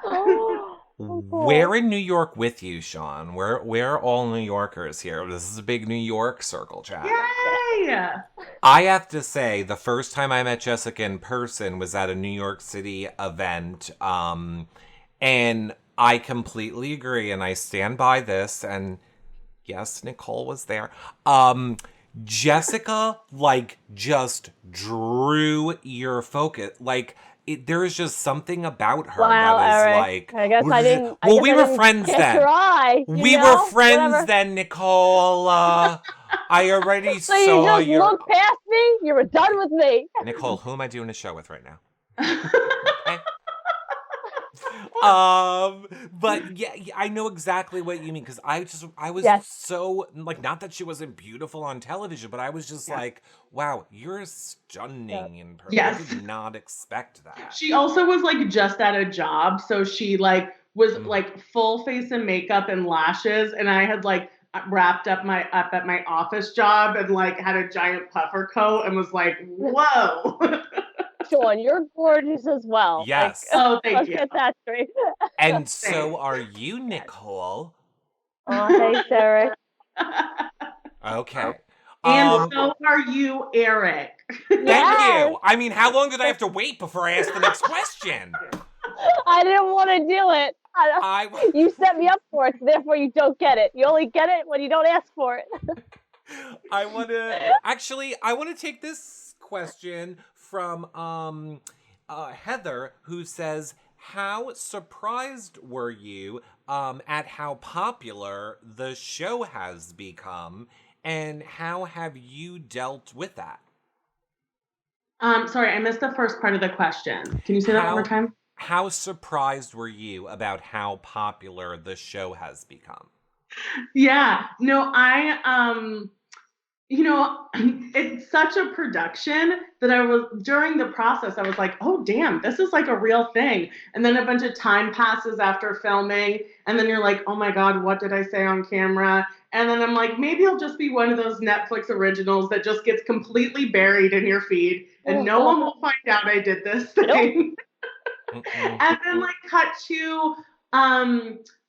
We're in New York with you, Sean. We're all New Yorkers here. This is a big New York circle chat. Yay! I have to say, the first time I met Jessica in person was at a New York City event, and I completely agree, and I stand by this. And yes, Nicole was there. Jessica, like, just drew your focus. Like, there is just something about her that is Eric. like. I guess I didn't. Well, we were friends then. We were friends then, Nicole. I already so saw you just looked past me. You were done with me. Nicole, who am I doing a show with right now? Okay. But yeah, I know exactly what you mean, because I was so, like, not that she wasn't beautiful on television, but I was just like, wow, you're stunning in person. Yes. I did not expect that. She also was like just at a job, so she like was like full face of makeup and lashes, and I had like wrapped up at my office job and like had a giant puffer coat and was like, whoa. Sean, you're gorgeous as well. Yes. Like, oh, thank you. Let's get that straight. And so are you, Nicole. Oh, hey, Sarah. Okay. And so are you, Eric. Thank you. I mean, how long did I have to wait before I asked the next question? I didn't want to do it. You set me up for it, so therefore you don't get it. You only get it when you don't ask for it. I want to take this question from Heather, who says, how surprised were you at how popular the show has become, and how have you dealt with that? Sorry, I missed the first part of the question. Can you say that one more time? How surprised were you about how popular the show has become? Yeah, no, it's such a production that during the process, I was like, oh, damn, this is like a real thing. And then a bunch of time passes after filming. And then you're like, oh my God, what did I say on camera? And then I'm like, maybe it'll just be one of those Netflix originals that just gets completely buried in your feed. And no one will find out I did this thing. And then like cut to,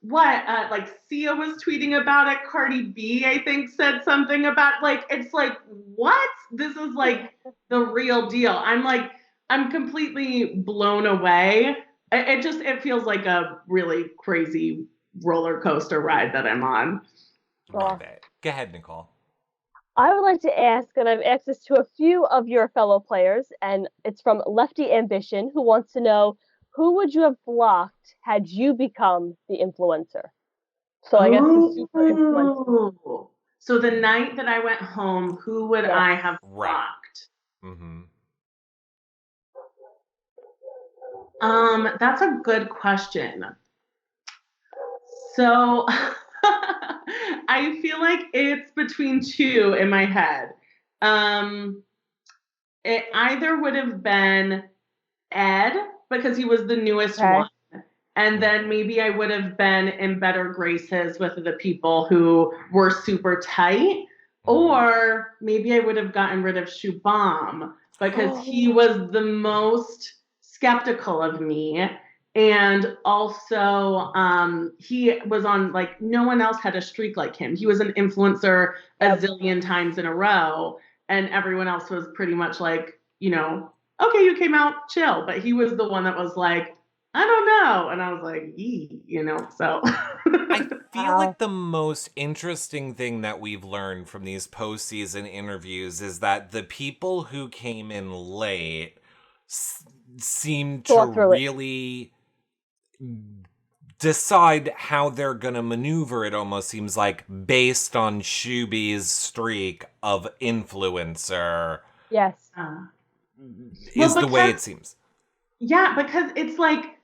like Sia was tweeting about it. Cardi B, I think, said something about like, it's like, what? This is like the real deal. I'm completely blown away. It feels like a really crazy roller coaster ride that I'm on. Love it. Go ahead, Nicole. I would like to ask, and I've asked this to a few of your fellow players, and it's from Lefty Ambition, who wants to know, who would you have blocked had you become the influencer? So I guess the super influencer. So the night that I went home, who would I have blocked? Mm-hmm. That's a good question. So I feel like it's between two in my head. It either would have been Ed, because he was the newest one. And then maybe I would have been in better graces with the people who were super tight. Or maybe I would have gotten rid of Shubham, because he was the most skeptical of me. And also, he was on, like, no one else had a streak like him. He was an influencer a zillion times in a row. And everyone else was pretty much like, okay, you came out, chill. But he was the one that was like, I don't know. And I was like, so. feel like the most interesting thing that we've learned from these postseason interviews is that the people who came in late seem to really decide how they're going to maneuver, it almost seems like, based on Shuby's streak of influencer. Yes. Is the way it seems. Yeah, because it's like,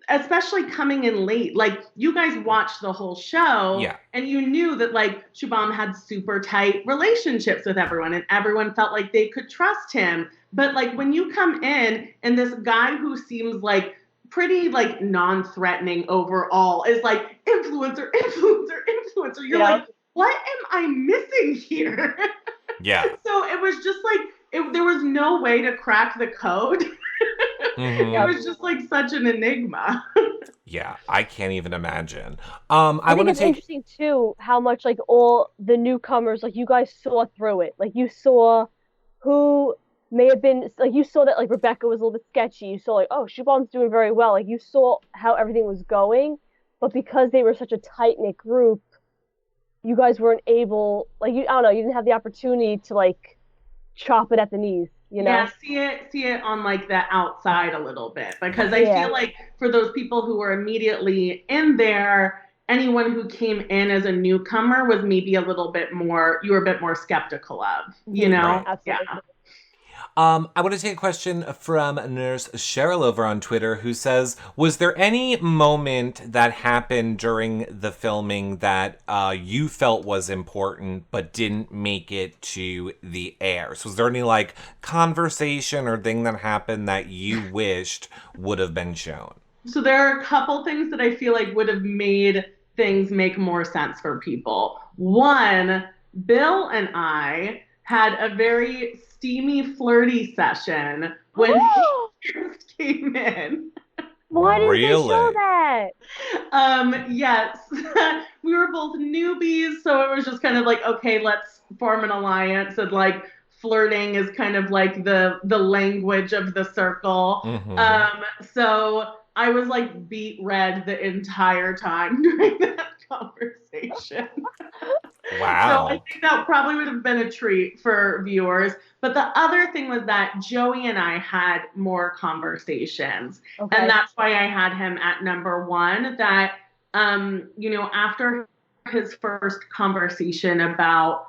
especially coming in late, like you guys watched the whole show and you knew that like Shubham had super tight relationships with everyone and everyone felt like they could trust him. But like when you come in and this guy who seems like pretty like non-threatening overall is like influencer, you're like, what am I missing here? Yeah. So it was just like, there was no way to crack the code. It was just like such an enigma. Yeah, I can't even imagine. I think it's interesting too how much like all the newcomers, like you guys saw through it. Like you saw who may have been, like you saw that like Rebecca was a little bit sketchy. You saw like, oh, Shubham's doing very well. Like you saw how everything was going, but because they were such a tight knit group, you guys weren't able, like I don't know, you didn't have the opportunity to like chop it at the knees. You know? Yeah, see it on like the outside a little bit, because I feel like for those people who were immediately in there, anyone who came in as a newcomer was maybe a little bit more, you were a bit more skeptical of, you know? Right. Absolutely. Yeah. I want to take a question from Nurse Cheryl over on Twitter, who says, was there any moment that happened during the filming that you felt was important but didn't make it to the air? So was there any like conversation or thing that happened that you wished would have been shown? So there are a couple things that I feel like would have made things make more sense for people. One, Bill and I had a very steamy, flirty session when he first came in. Why didn't they show that? Yes. We were both newbies, so it was just kind of like, okay, let's form an alliance, and like flirting is kind of like the language of the circle. So I was like beet red the entire time during that conversation. Wow. So I think that probably would have been a treat for viewers. But the other thing was that Joey and I had more conversations. And that's why I had him at number one. That, you know, after his first conversation about,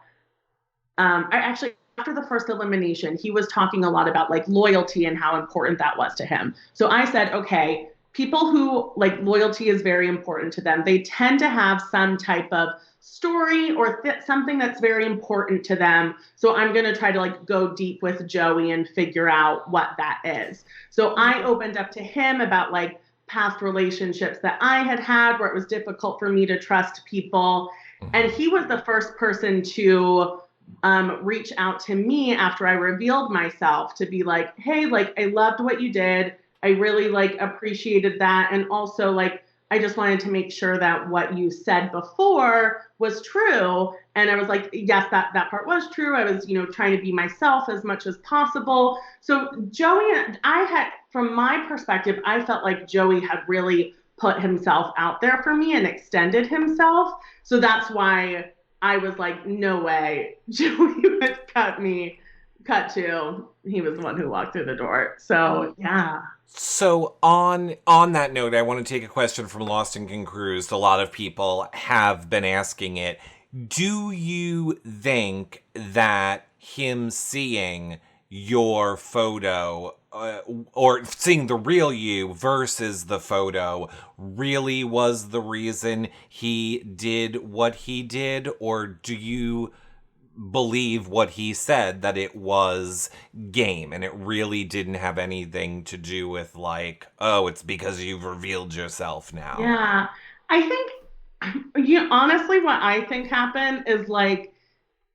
after the first elimination, he was talking a lot about like loyalty and how important that was to him. So I said, okay, people who like loyalty is very important to them, they tend to have some type of story or something that's very important to them. So I'm going to try to like go deep with Joey and figure out what that is. So I opened up to him about like past relationships that I had had where it was difficult for me to trust people. And he was the first person to reach out to me after I revealed myself to be like, hey, like I loved what you did. I really like appreciated that. And also like, I just wanted to make sure that what you said before was true. And I was like, yes, that part was true. I was, you know, trying to be myself as much as possible. So Joey, from my perspective, I felt like Joey had really put himself out there for me and extended himself. So that's why I was like, no way, Joey would cut me. Cut to, he was the one who walked through the door. So yeah. So on that note, I want to take a question from Lost and Confused. A lot of people have been asking it. Do you think that him seeing your photo or seeing the real you versus the photo really was the reason he did what he did? Or do you believe what he said, that it was game and it really didn't have anything to do with like, oh, it's because you've revealed yourself now? Yeah, I think, honestly, what I think happened is like,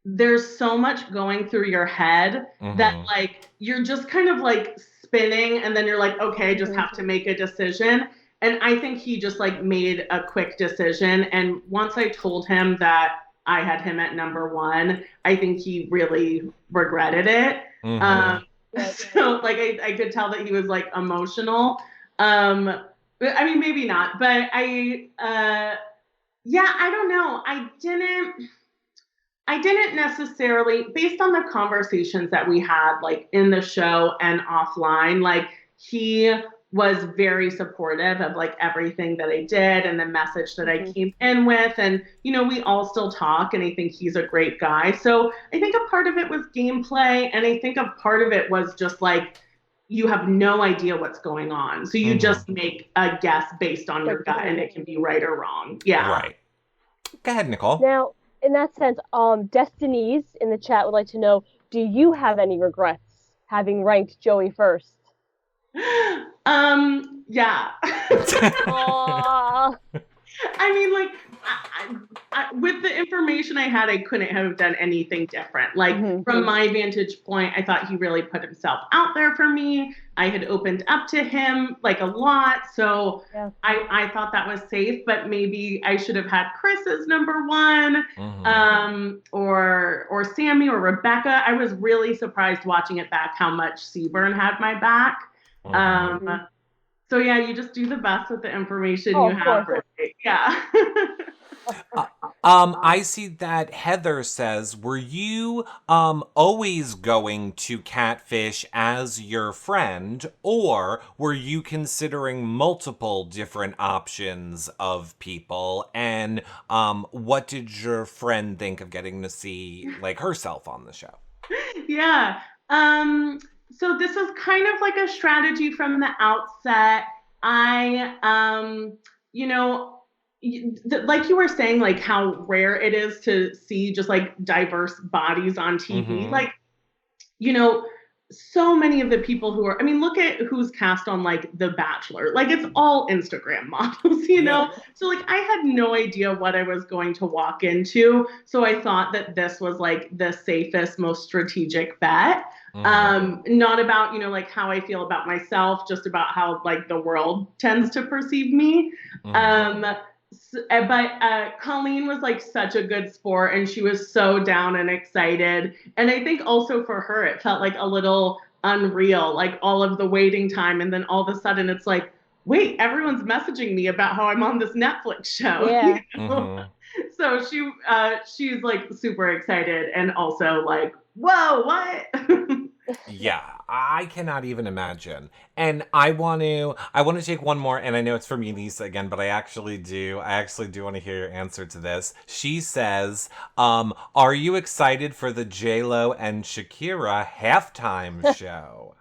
there's so much going through your head that like, you're just kind of like spinning and then you're like, okay, I just have to make a decision. And I think he just like made a quick decision. And once I told him that I had him at number one, I think he really regretted it. So like I could tell that he was like emotional. I mean, maybe not, but Yeah, I don't know. I didn't necessarily, based on the conversations that we had, like in the show and offline, like he was very supportive of like everything that I did and the message that I Mm-hmm. came in with. And, we all still talk and I think he's a great guy. So I think a part of it was gameplay. And I think a part of it was just like, you have no idea what's going on. So you just make a guess based on your gut and it can be right or wrong. Yeah. Right. Go ahead, Nicole. Now, in that sense, Destinies in the chat would like to know, do you have any regrets having ranked Joey first? Yeah. Aww. I mean, like, with the information I had, I couldn't have done anything different. Like, from my vantage point, I thought he really put himself out there for me. I had opened up to him, like, a lot. So Yeah. I thought that was safe, but maybe I should have had Chris as number one, or Sammy or Rebecca. I was really surprised watching it back how much Seaburn had my back. So yeah, you just do the best with the information you have. Right? Yeah. I see that Heather says, were you always going to catfish as your friend, or were you considering multiple different options of people? And what did your friend think of getting to see like herself on the show? Yeah. So this is kind of like a strategy from the outset. Like you were saying, like how rare it is to see just like diverse bodies on TV. Like, so many of the people who are, I mean, look at who's cast on like The Bachelor. Like it's all Instagram models, So like I had no idea what I was going to walk into. So I thought that this was like the safest, most strategic bet. Not about, like how I feel about myself, just about how like the world tends to perceive me. But Colleen was like such a good sport and she was so down and excited. And I think also for her, it felt like a little unreal, like all of the waiting time. And then all of a sudden it's like, wait, everyone's messaging me about how I'm on this Netflix show. Yeah. So she's like super excited and also like, whoa, what? Yeah, I cannot even imagine. And I want to take one more, and I know it's from Lisa again, but I actually do want to hear your answer to this. She says, are you excited for the J-Lo and Shakira halftime show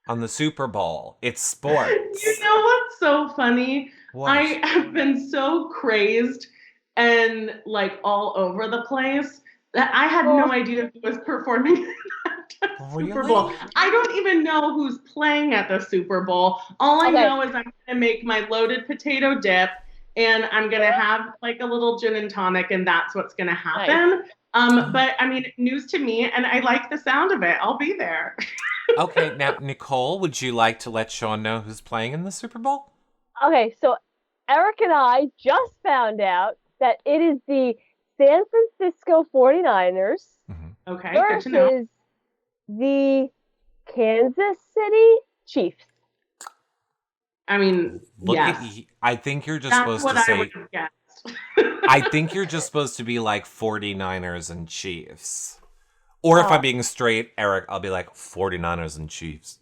on the Super Bowl? It's sports. You know what's so funny? What? I have been so crazed and like all over the place that I had no idea who was performing at the Super Bowl. I don't even know who's playing at the Super Bowl. All I know is I'm going to make my loaded potato dip and I'm going to have like a little gin and tonic and that's what's going to happen. Nice. But I mean, news to me and I like the sound of it. I'll be there. Okay, now Nicole, would you like to let Sean know who's playing in the Super Bowl? Okay, so Eric and I just found out that it is the San Francisco 49ers versus the Kansas City Chiefs. I mean, I think you're just supposed to say. I think you're just supposed to be like 49ers and Chiefs. Or if I'm being straight, Eric, I'll be like 49ers and Chiefs.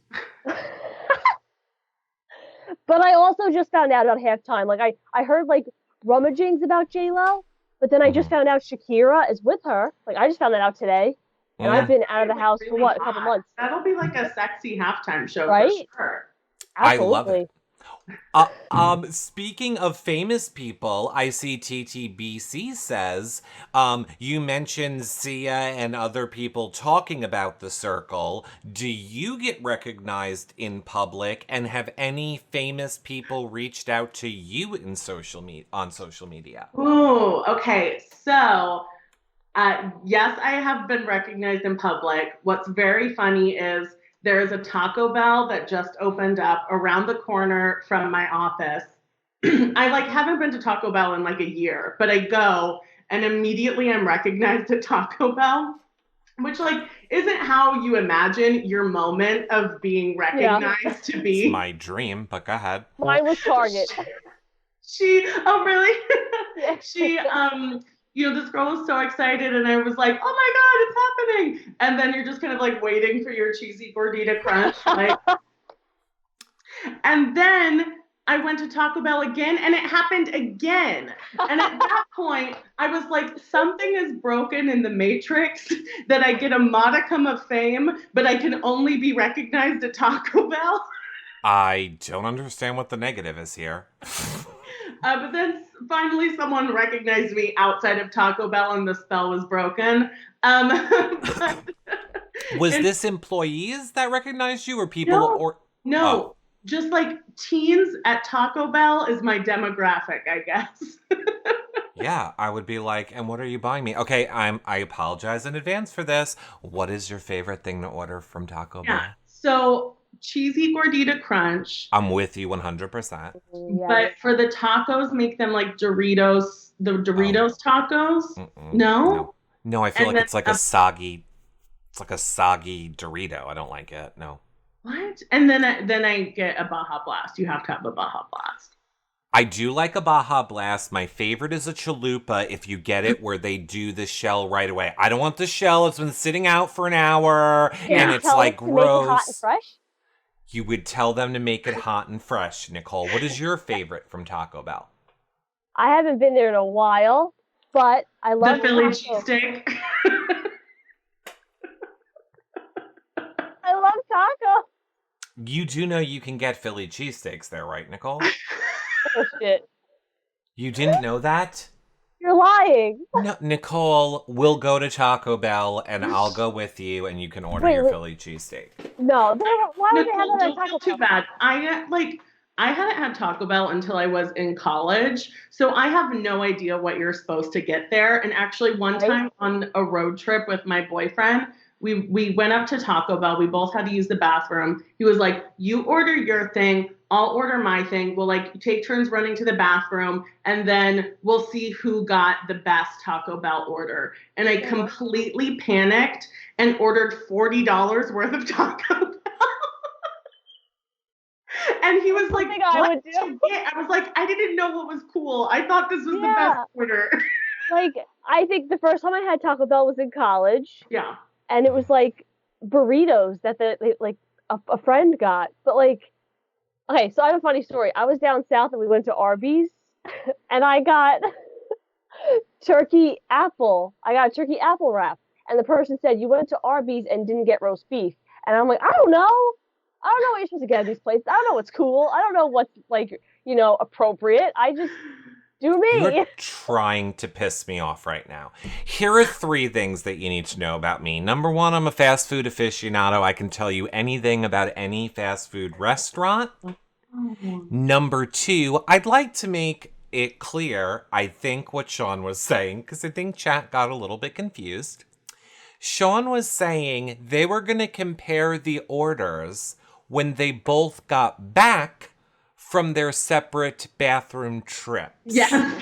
But I also just found out about halftime. Like I heard like rummagings about J-Lo, but then I just found out Shakira is with her. Like I just found that out today. And I've been out of the house for a couple months. That'll be like a sexy halftime show, right? For sure. Absolutely. I love it. Speaking of famous people, I see TTBC says, you mentioned Sia and other people talking about the circle. Do you get recognized in public, and have any famous people reached out to you on social media? Ooh, okay. So, yes, I have been recognized in public. What's very funny is there is a Taco Bell that just opened up around the corner from my office. I haven't been to Taco Bell in like a year, but I go and immediately I'm recognized at Taco Bell, which isn't how you imagine your moment of being recognized to be. It's my dream, but go ahead. Mine was Target. Oh really? Yeah. She this girl was so excited, and I was like, oh my god, it's happening. And then you're just kind of like waiting for your cheesy gordita crunch, like. And then I went to Taco Bell again, and it happened again. And at that point, I was like, something is broken in the matrix, that I get a modicum of fame, but I can only be recognized at Taco Bell. I don't understand what the negative is here. But then finally someone recognized me outside of Taco Bell, and the spell was broken. But, Was and this employees that recognized you or people no, or... Oh, no, just like teens at Taco Bell is my demographic, I guess. yeah, I would be like, and what are you buying me? Okay, I apologize in advance for this. What is your favorite thing to order from Taco Yeah. Bell? So cheesy gordita crunch. I'm with you 100%. Yeah. But for the tacos, make them like Doritos, the Doritos tacos. Mm-mm, No? no, I feel And like then it's like a soggy, Dorito. I don't like it. No. what? And then I get a Baja Blast. You have to have a Baja Blast. I do like a Baja Blast. My favorite is a chalupa if you get it where they do the shell right away. I don't want the shell. It's been sitting out for an hour and it's like Tell us to make it hot and gross. fresh? You would tell them to make it hot and fresh, Nicole. What is your favorite from Taco Bell? I haven't been there in a while, but I love The Philly taco. cheesesteak. I love taco. You do know you can get Philly cheesesteaks there, right, Nicole? Bullshit. You didn't know that? You're lying. No, Nicole, we'll go to Taco Bell and I'll go with you and you can order Wait, your wait. Philly cheesesteak. No, why would they have Nicole, that at don't Taco feel too Bell? bad. I hadn't had Taco Bell until I was in college, so I have no idea what you're supposed to get there. And actually, one Right. time on a road trip with my boyfriend, we went up to Taco Bell. We both had to use the bathroom. He was like, "You order your thing, I'll order my thing. We'll like take turns running to the bathroom, and then we'll see who got the best Taco Bell order." And I completely panicked and ordered $40 worth of Taco Bell. And he was like, Something I "What would did do." you get?" I was like, "I didn't know what was cool. I thought this was the best order." Like, I think the first time I had Taco Bell was in college, Yeah. and it was like burritos that a friend got. But like, okay, so I have a funny story. I was down south and we went to Arby's, and I got turkey apple. I got a turkey apple wrap, and the person said, "You went to Arby's and didn't get roast beef." And I'm like, I don't know. I don't know what you're supposed to get at these places. I don't know what's cool. I don't know what's like, appropriate. I just do me. You're trying to piss me off right now. Here are 3 things that you need to know about me. Number 1, I'm a fast food aficionado. I can tell you anything about any fast food restaurant. Number 2, I'd like to make it clear, I think, what Sean was saying, because I think chat got a little bit confused. Sean was saying they were going to compare the orders when they both got back from their separate bathroom trips. Yeah.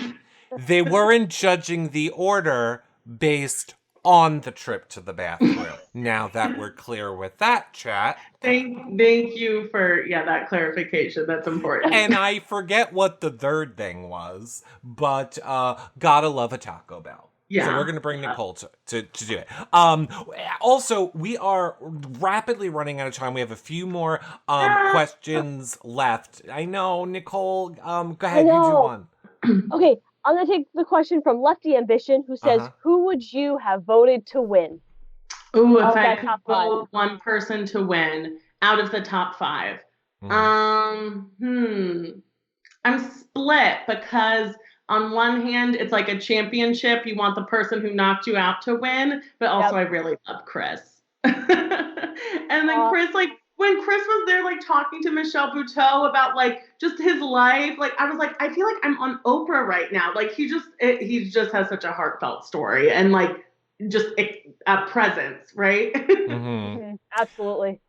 They weren't judging the order based on the trip to the bathroom. Now that we're clear with that, chat. Thank you for that clarification. That's important. And I forget what the third thing was, but gotta love a Taco Bell. Yeah. So we're going to bring Nicole to do it. Also, we are rapidly running out of time. We have a few more questions left. I know, Nicole, go ahead. You do one. Okay, I'm going to take the question from Lefty Ambition, who says, who would you have voted to win? Ooh, if I that could top vote one person to win out of the top 5. I'm split because on one hand, it's like a championship. You want the person who knocked you out to win, but also I really love Chris. And then Chris, like, when Chris was there, like, talking to Michelle Buteau about, like, just his life, like, I was like, I feel like I'm on Oprah right now. Like, he just has such a heartfelt story and, like, just a presence, right? Absolutely.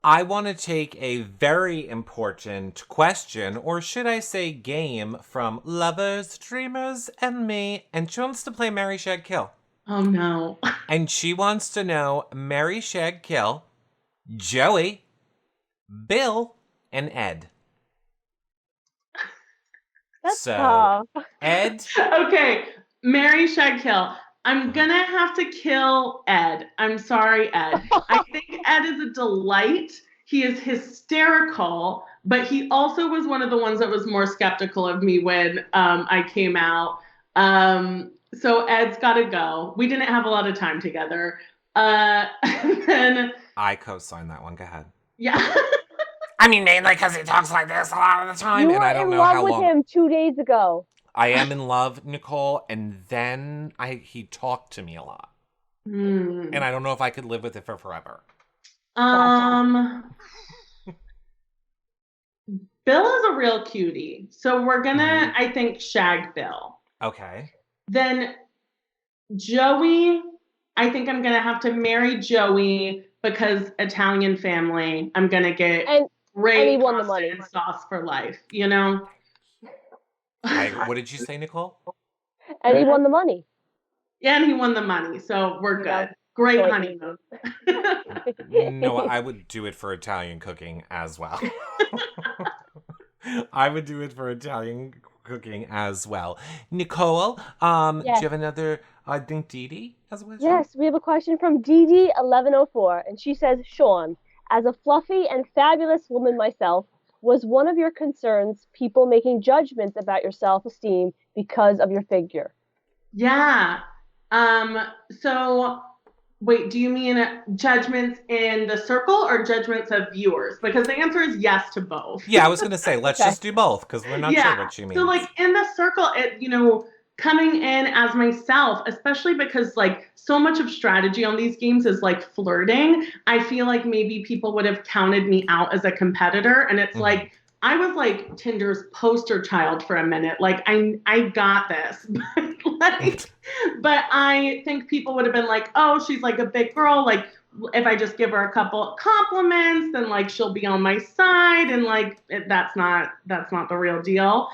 I want to take a very important question, or should I say game, from Lovers, Dreamers, and me, and she wants to play Marry, Shag, Kill. Oh, no. And she wants to know Marry, Shag, Kill, Joey, Bill, and Ed. That's So, tough. Ed? Okay, marry, shag, kill. I'm gonna have to kill Ed. I'm sorry, Ed. I think Ed is a delight. He is hysterical, but he also was one of the ones that was more skeptical of me when I came out. So Ed's got to go. We didn't have a lot of time together. Then I co-sign that one. Go ahead. yeah. I mean, mainly because he talks like this a lot of the time, You and were I don't in know love how with long. him 2 days ago. I am in love, Nicole, and then he talked to me a lot. And I don't know if I could live with it for forever. Bill is a real cutie. So we're gonna, I think, shag Bill. Okay. Then Joey, I think I'm gonna have to marry Joey because Italian family. I'm gonna get great pasta and sauce for life, you know? What did you say, Nicole? And he won the money. Yeah, and he won the money, so we're good. Great honeymoon. No, I would do it for Italian cooking as well. I would do it for Italian cooking as well. Nicole, do you have another, I think Dee Dee has a question? Yes, we have a question from DD1104, and she says, Sean, as a fluffy and fabulous woman myself, was one of your concerns people making judgments about your self-esteem because of your figure? Yeah. So wait, do you mean judgments in the circle or judgments of viewers? Because the answer is yes to both. Yeah, I was going to say, let's just do both because we're not sure what she means. So like in the circle, coming in as myself, especially because like so much of strategy on these games is like flirting. I feel like maybe people would have counted me out as a competitor. And it's like, I was like Tinder's poster child for a minute. Like I got this. But I think people would have been like, oh, she's like a big girl. Like if I just give her a couple compliments, then like she'll be on my side. And like that's not the real deal.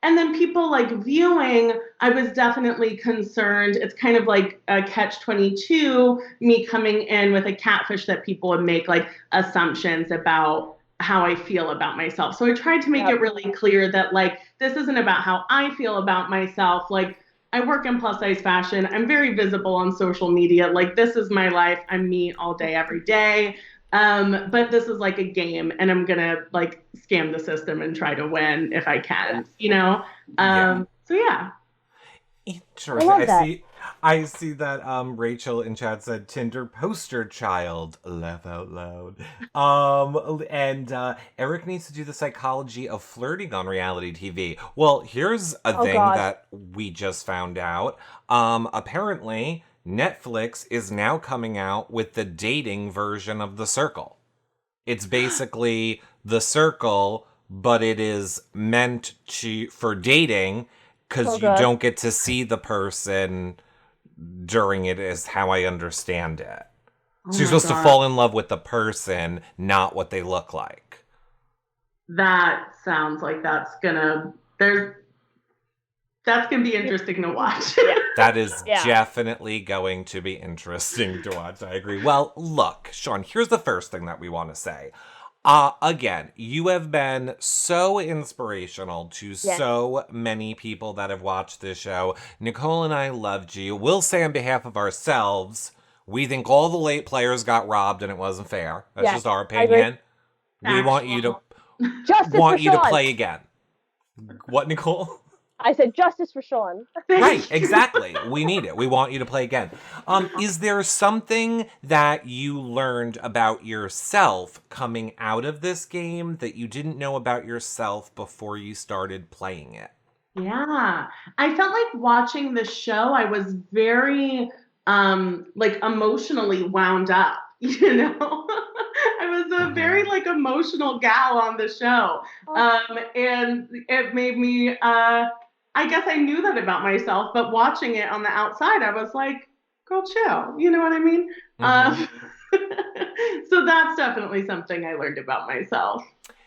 And then people like viewing, I was definitely concerned. It's kind of like a catch-22, me coming in with a catfish that people would make like assumptions about how I feel about myself. So I tried to make it really clear that like, this isn't about how I feel about myself. Like I work in plus size fashion. I'm very visible on social media. Like this is my life. I'm me all day, every day. But this is like a game and I'm gonna like scam the system and try to win if I can, you know? So yeah. Interesting. I see that Rachel in chat said Tinder poster child. Laugh out loud. And Eric needs to do the psychology of flirting on reality TV. Well, here's a thing that we just found out. Apparently Netflix is now coming out with the dating version of The Circle. It's basically The Circle, but it is meant for dating because you don't get to see the person during it, is how I understand it. So you're supposed to fall in love with the person, not what they look like. That sounds like that's gonna be interesting to watch. That is definitely going to be interesting to watch. I agree. Well, look, Sean, here's the first thing that we want to say. Again, you have been so inspirational to so many people that have watched this show. Nicole and I loved you. We'll say on behalf of ourselves, we think all the late players got robbed and it wasn't fair. That's just our opinion. We want you to play again. What, Nicole? I said justice for Sean. Right, exactly. We need it. We want you to play again. Is there something that you learned about yourself coming out of this game that you didn't know about yourself before you started playing it? Yeah. I felt like watching the show, I was very like emotionally wound up, you know? I was a very like emotional gal on the show. And it made me I guess I knew that about myself, but watching it on the outside, I was like, girl, chill. You know what I mean? So that's definitely something I learned about myself.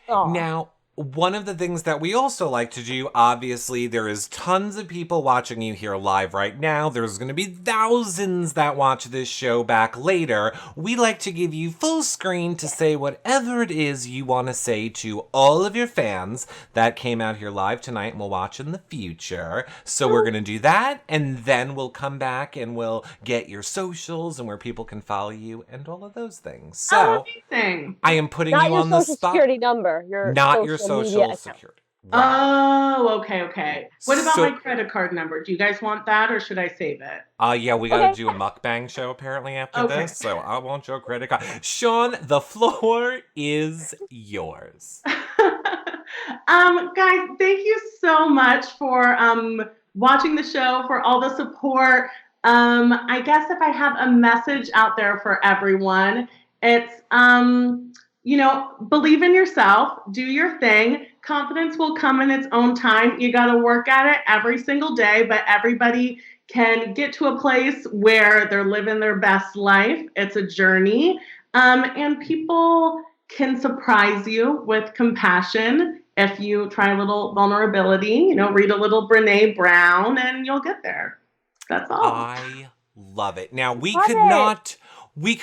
Now, one of the things that we also like to do, obviously, there is tons of people watching you here live right now. There's going to be thousands that watch this show back later. We like to give you full screen to say whatever it is you want to say to all of your fans that came out here live tonight and will watch in the future. So we're going to do that, and then we'll come back and we'll get your socials and where people can follow you and all of those things. So amazing. I am putting Not you your on the social spot. security number. Your Not your media social account. security. Right. Oh, okay. What about my credit card number? Do you guys want that, or should I save it? Yeah, we gotta do a mukbang show apparently after this, so I want your credit card. Sean, the floor is yours. Guys, thank you so much for watching the show, for all the support. I guess if I have a message out there for everyone, it's believe in yourself, do your thing. Confidence will come in its own time. You got to work at it every single day, but everybody can get to a place where they're living their best life. It's a journey. And people can surprise you with compassion if you try a little vulnerability, read a little Brene Brown, and you'll get there. That's all. I love it. Now, we could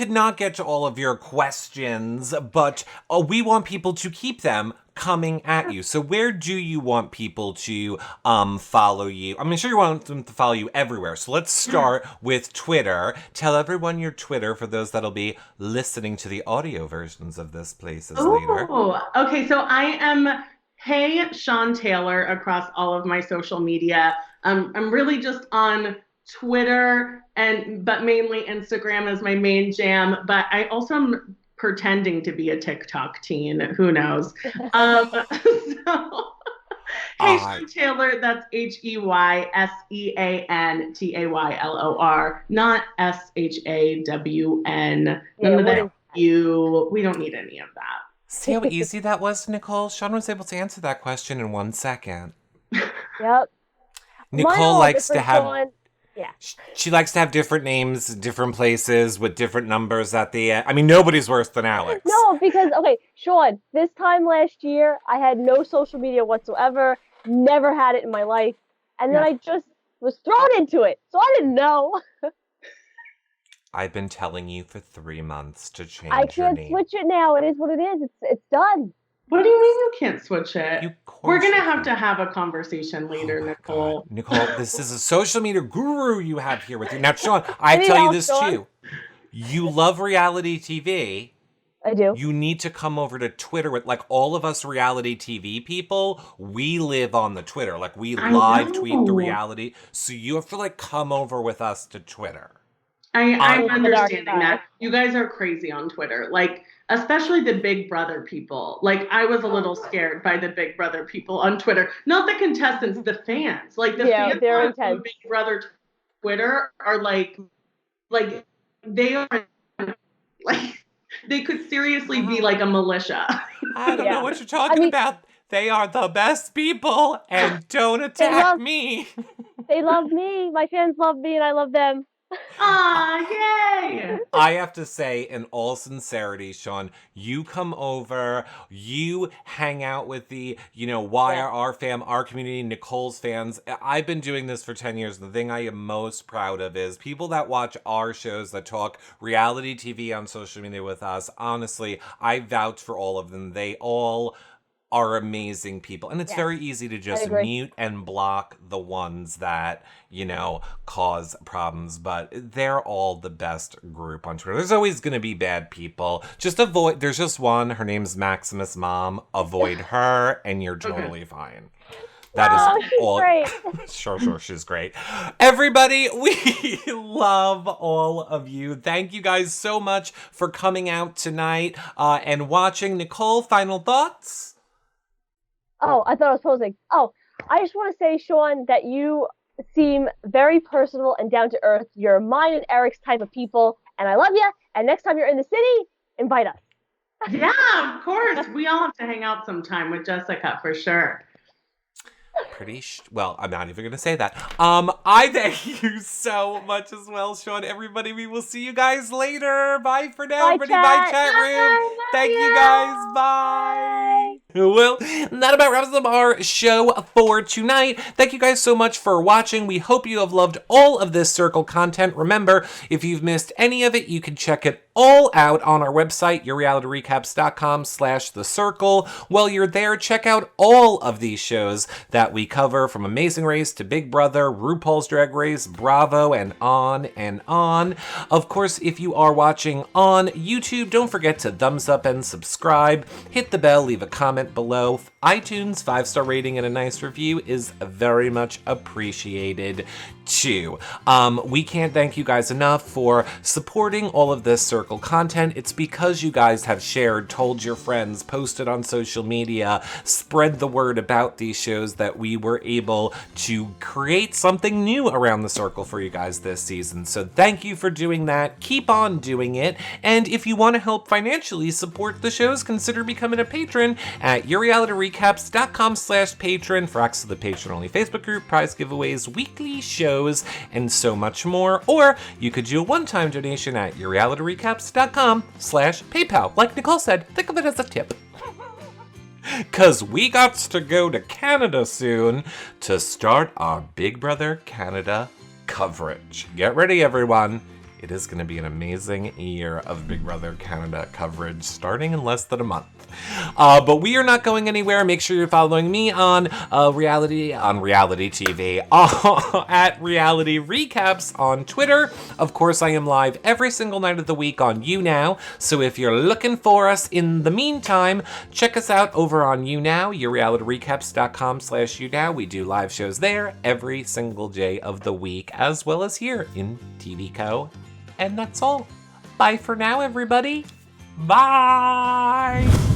not get to all of your questions, but we want people to keep them coming at you. So where do you want people to follow you? I'm sure you want them to follow you everywhere. So let's start with Twitter. Tell everyone your Twitter for those that'll be listening to the audio versions of this places later. Okay. So I am Hey Sean Taylor across all of my social media. I'm really just on Twitter but mainly Instagram is my main jam. But I also am pretending to be a TikTok teen. Who knows? Hey Sean Taylor, that's HeySeanTaylor, not SHAWN. None of that. We don't need any of that. See how easy that was, Nicole? Sean was able to answer that question in 1 second. Yep. Nicole likes to have... Yeah. She likes to have different names, different places with different numbers at the end. I mean, nobody's worse than Alex. No, because, Sean, this time last year, I had no social media whatsoever, never had it in my life, and then I just was thrown into it, so I didn't know. I've been telling you for 3 months to change your name. I can't switch it now. It is what it is. It's done. What do you mean you can't switch it? We're going to have a conversation later, Nicole. God. Nicole, this is a social media guru you have here with you. Now, Sean, I tell you this too. You love reality TV. I do. You need to come over to Twitter with, all of us reality TV people, we live on the Twitter. We live tweet the reality. So you have to, come over with us to Twitter. I'm understanding that. You guys are crazy on Twitter. Especially the Big Brother people. I was a little scared by the Big Brother people on Twitter. Not the contestants, the fans. Fans on Big Brother Twitter are they are they could seriously be a militia. I don't know what you're talking about. They are the best people, and don't attack me. They love me. My fans love me, and I love them. Yay! I have to say, in all sincerity, Sean, you come over, you hang out with the, our community, Nicole's fans. I've been doing this for 10 years. The thing I am most proud of is people that watch our shows that talk reality TV on social media with us. Honestly, I vouch for all of them. They all are amazing people. And it's very easy to just mute and block the ones that, cause problems. But they're all the best group on Twitter. There's always going to be bad people. There's just one. Her name's Maximus Mom. Avoid her and you're totally fine. That is all. Great. Sure, she's great. Everybody, we love all of you. Thank you guys so much for coming out tonight and watching. Nicole, final thoughts? Oh, I thought I was posing. Oh, I just want to say, Sean, that you seem very personal and down to earth. You're mine and Eric's type of people, and I love you. And next time you're in the city, invite us. Yeah, of course. We all have to hang out sometime with Jessica for sure. Well, I'm not even going to say that. I thank you so much as well, Sean. Everybody, we will see you guys later. Bye for now. Bye, chat. Bye, chat room. Thank you guys. Bye. Well, that about wraps up our show for tonight. Thank you guys so much for watching. We hope you have loved all of this Circle content. Remember, if you've missed any of it, you can check it all out on our website, yourrealityrecaps.com/The Circle. While you're there, check out all of these shows that we cover, from Amazing Race to Big Brother, RuPaul's Drag Race, Bravo, and on and on. Of course, if you are watching on YouTube, don't forget to thumbs up and subscribe. Hit the bell, leave a comment below. iTunes 5-star rating and a nice review is very much appreciated too. We can't thank you guys enough for supporting all of this Circle content. It's because you guys have shared, told your friends, posted on social media, spread the word about these shows that we were able to create something new around the Circle for you guys this season. So thank you for doing that. Keep on doing it. And if you want to help financially support the shows, consider becoming a patron at yourrealityrecaps.com/patron for access to the patron-only Facebook group, prize giveaways, weekly shows, and so much more. Or you could do a one-time donation at yourrealityrecaps.com/PayPal. Like Nicole said, think of it as a tip. Cause we got to go to Canada soon to start our Big Brother Canada coverage. Get ready, everyone. It is going to be an amazing year of Big Brother Canada coverage starting in less than a month. But we are not going anywhere. Make sure you're following me on reality TV at Reality Recaps on Twitter. Of course, I am live every single night of the week on YouNow. So if you're looking for us in the meantime, check us out over on YouNow, yourrealityrecaps.com/YouNow. We do live shows there every single day of the week, as well as here in TVCo. And that's all. Bye for now, everybody. Bye.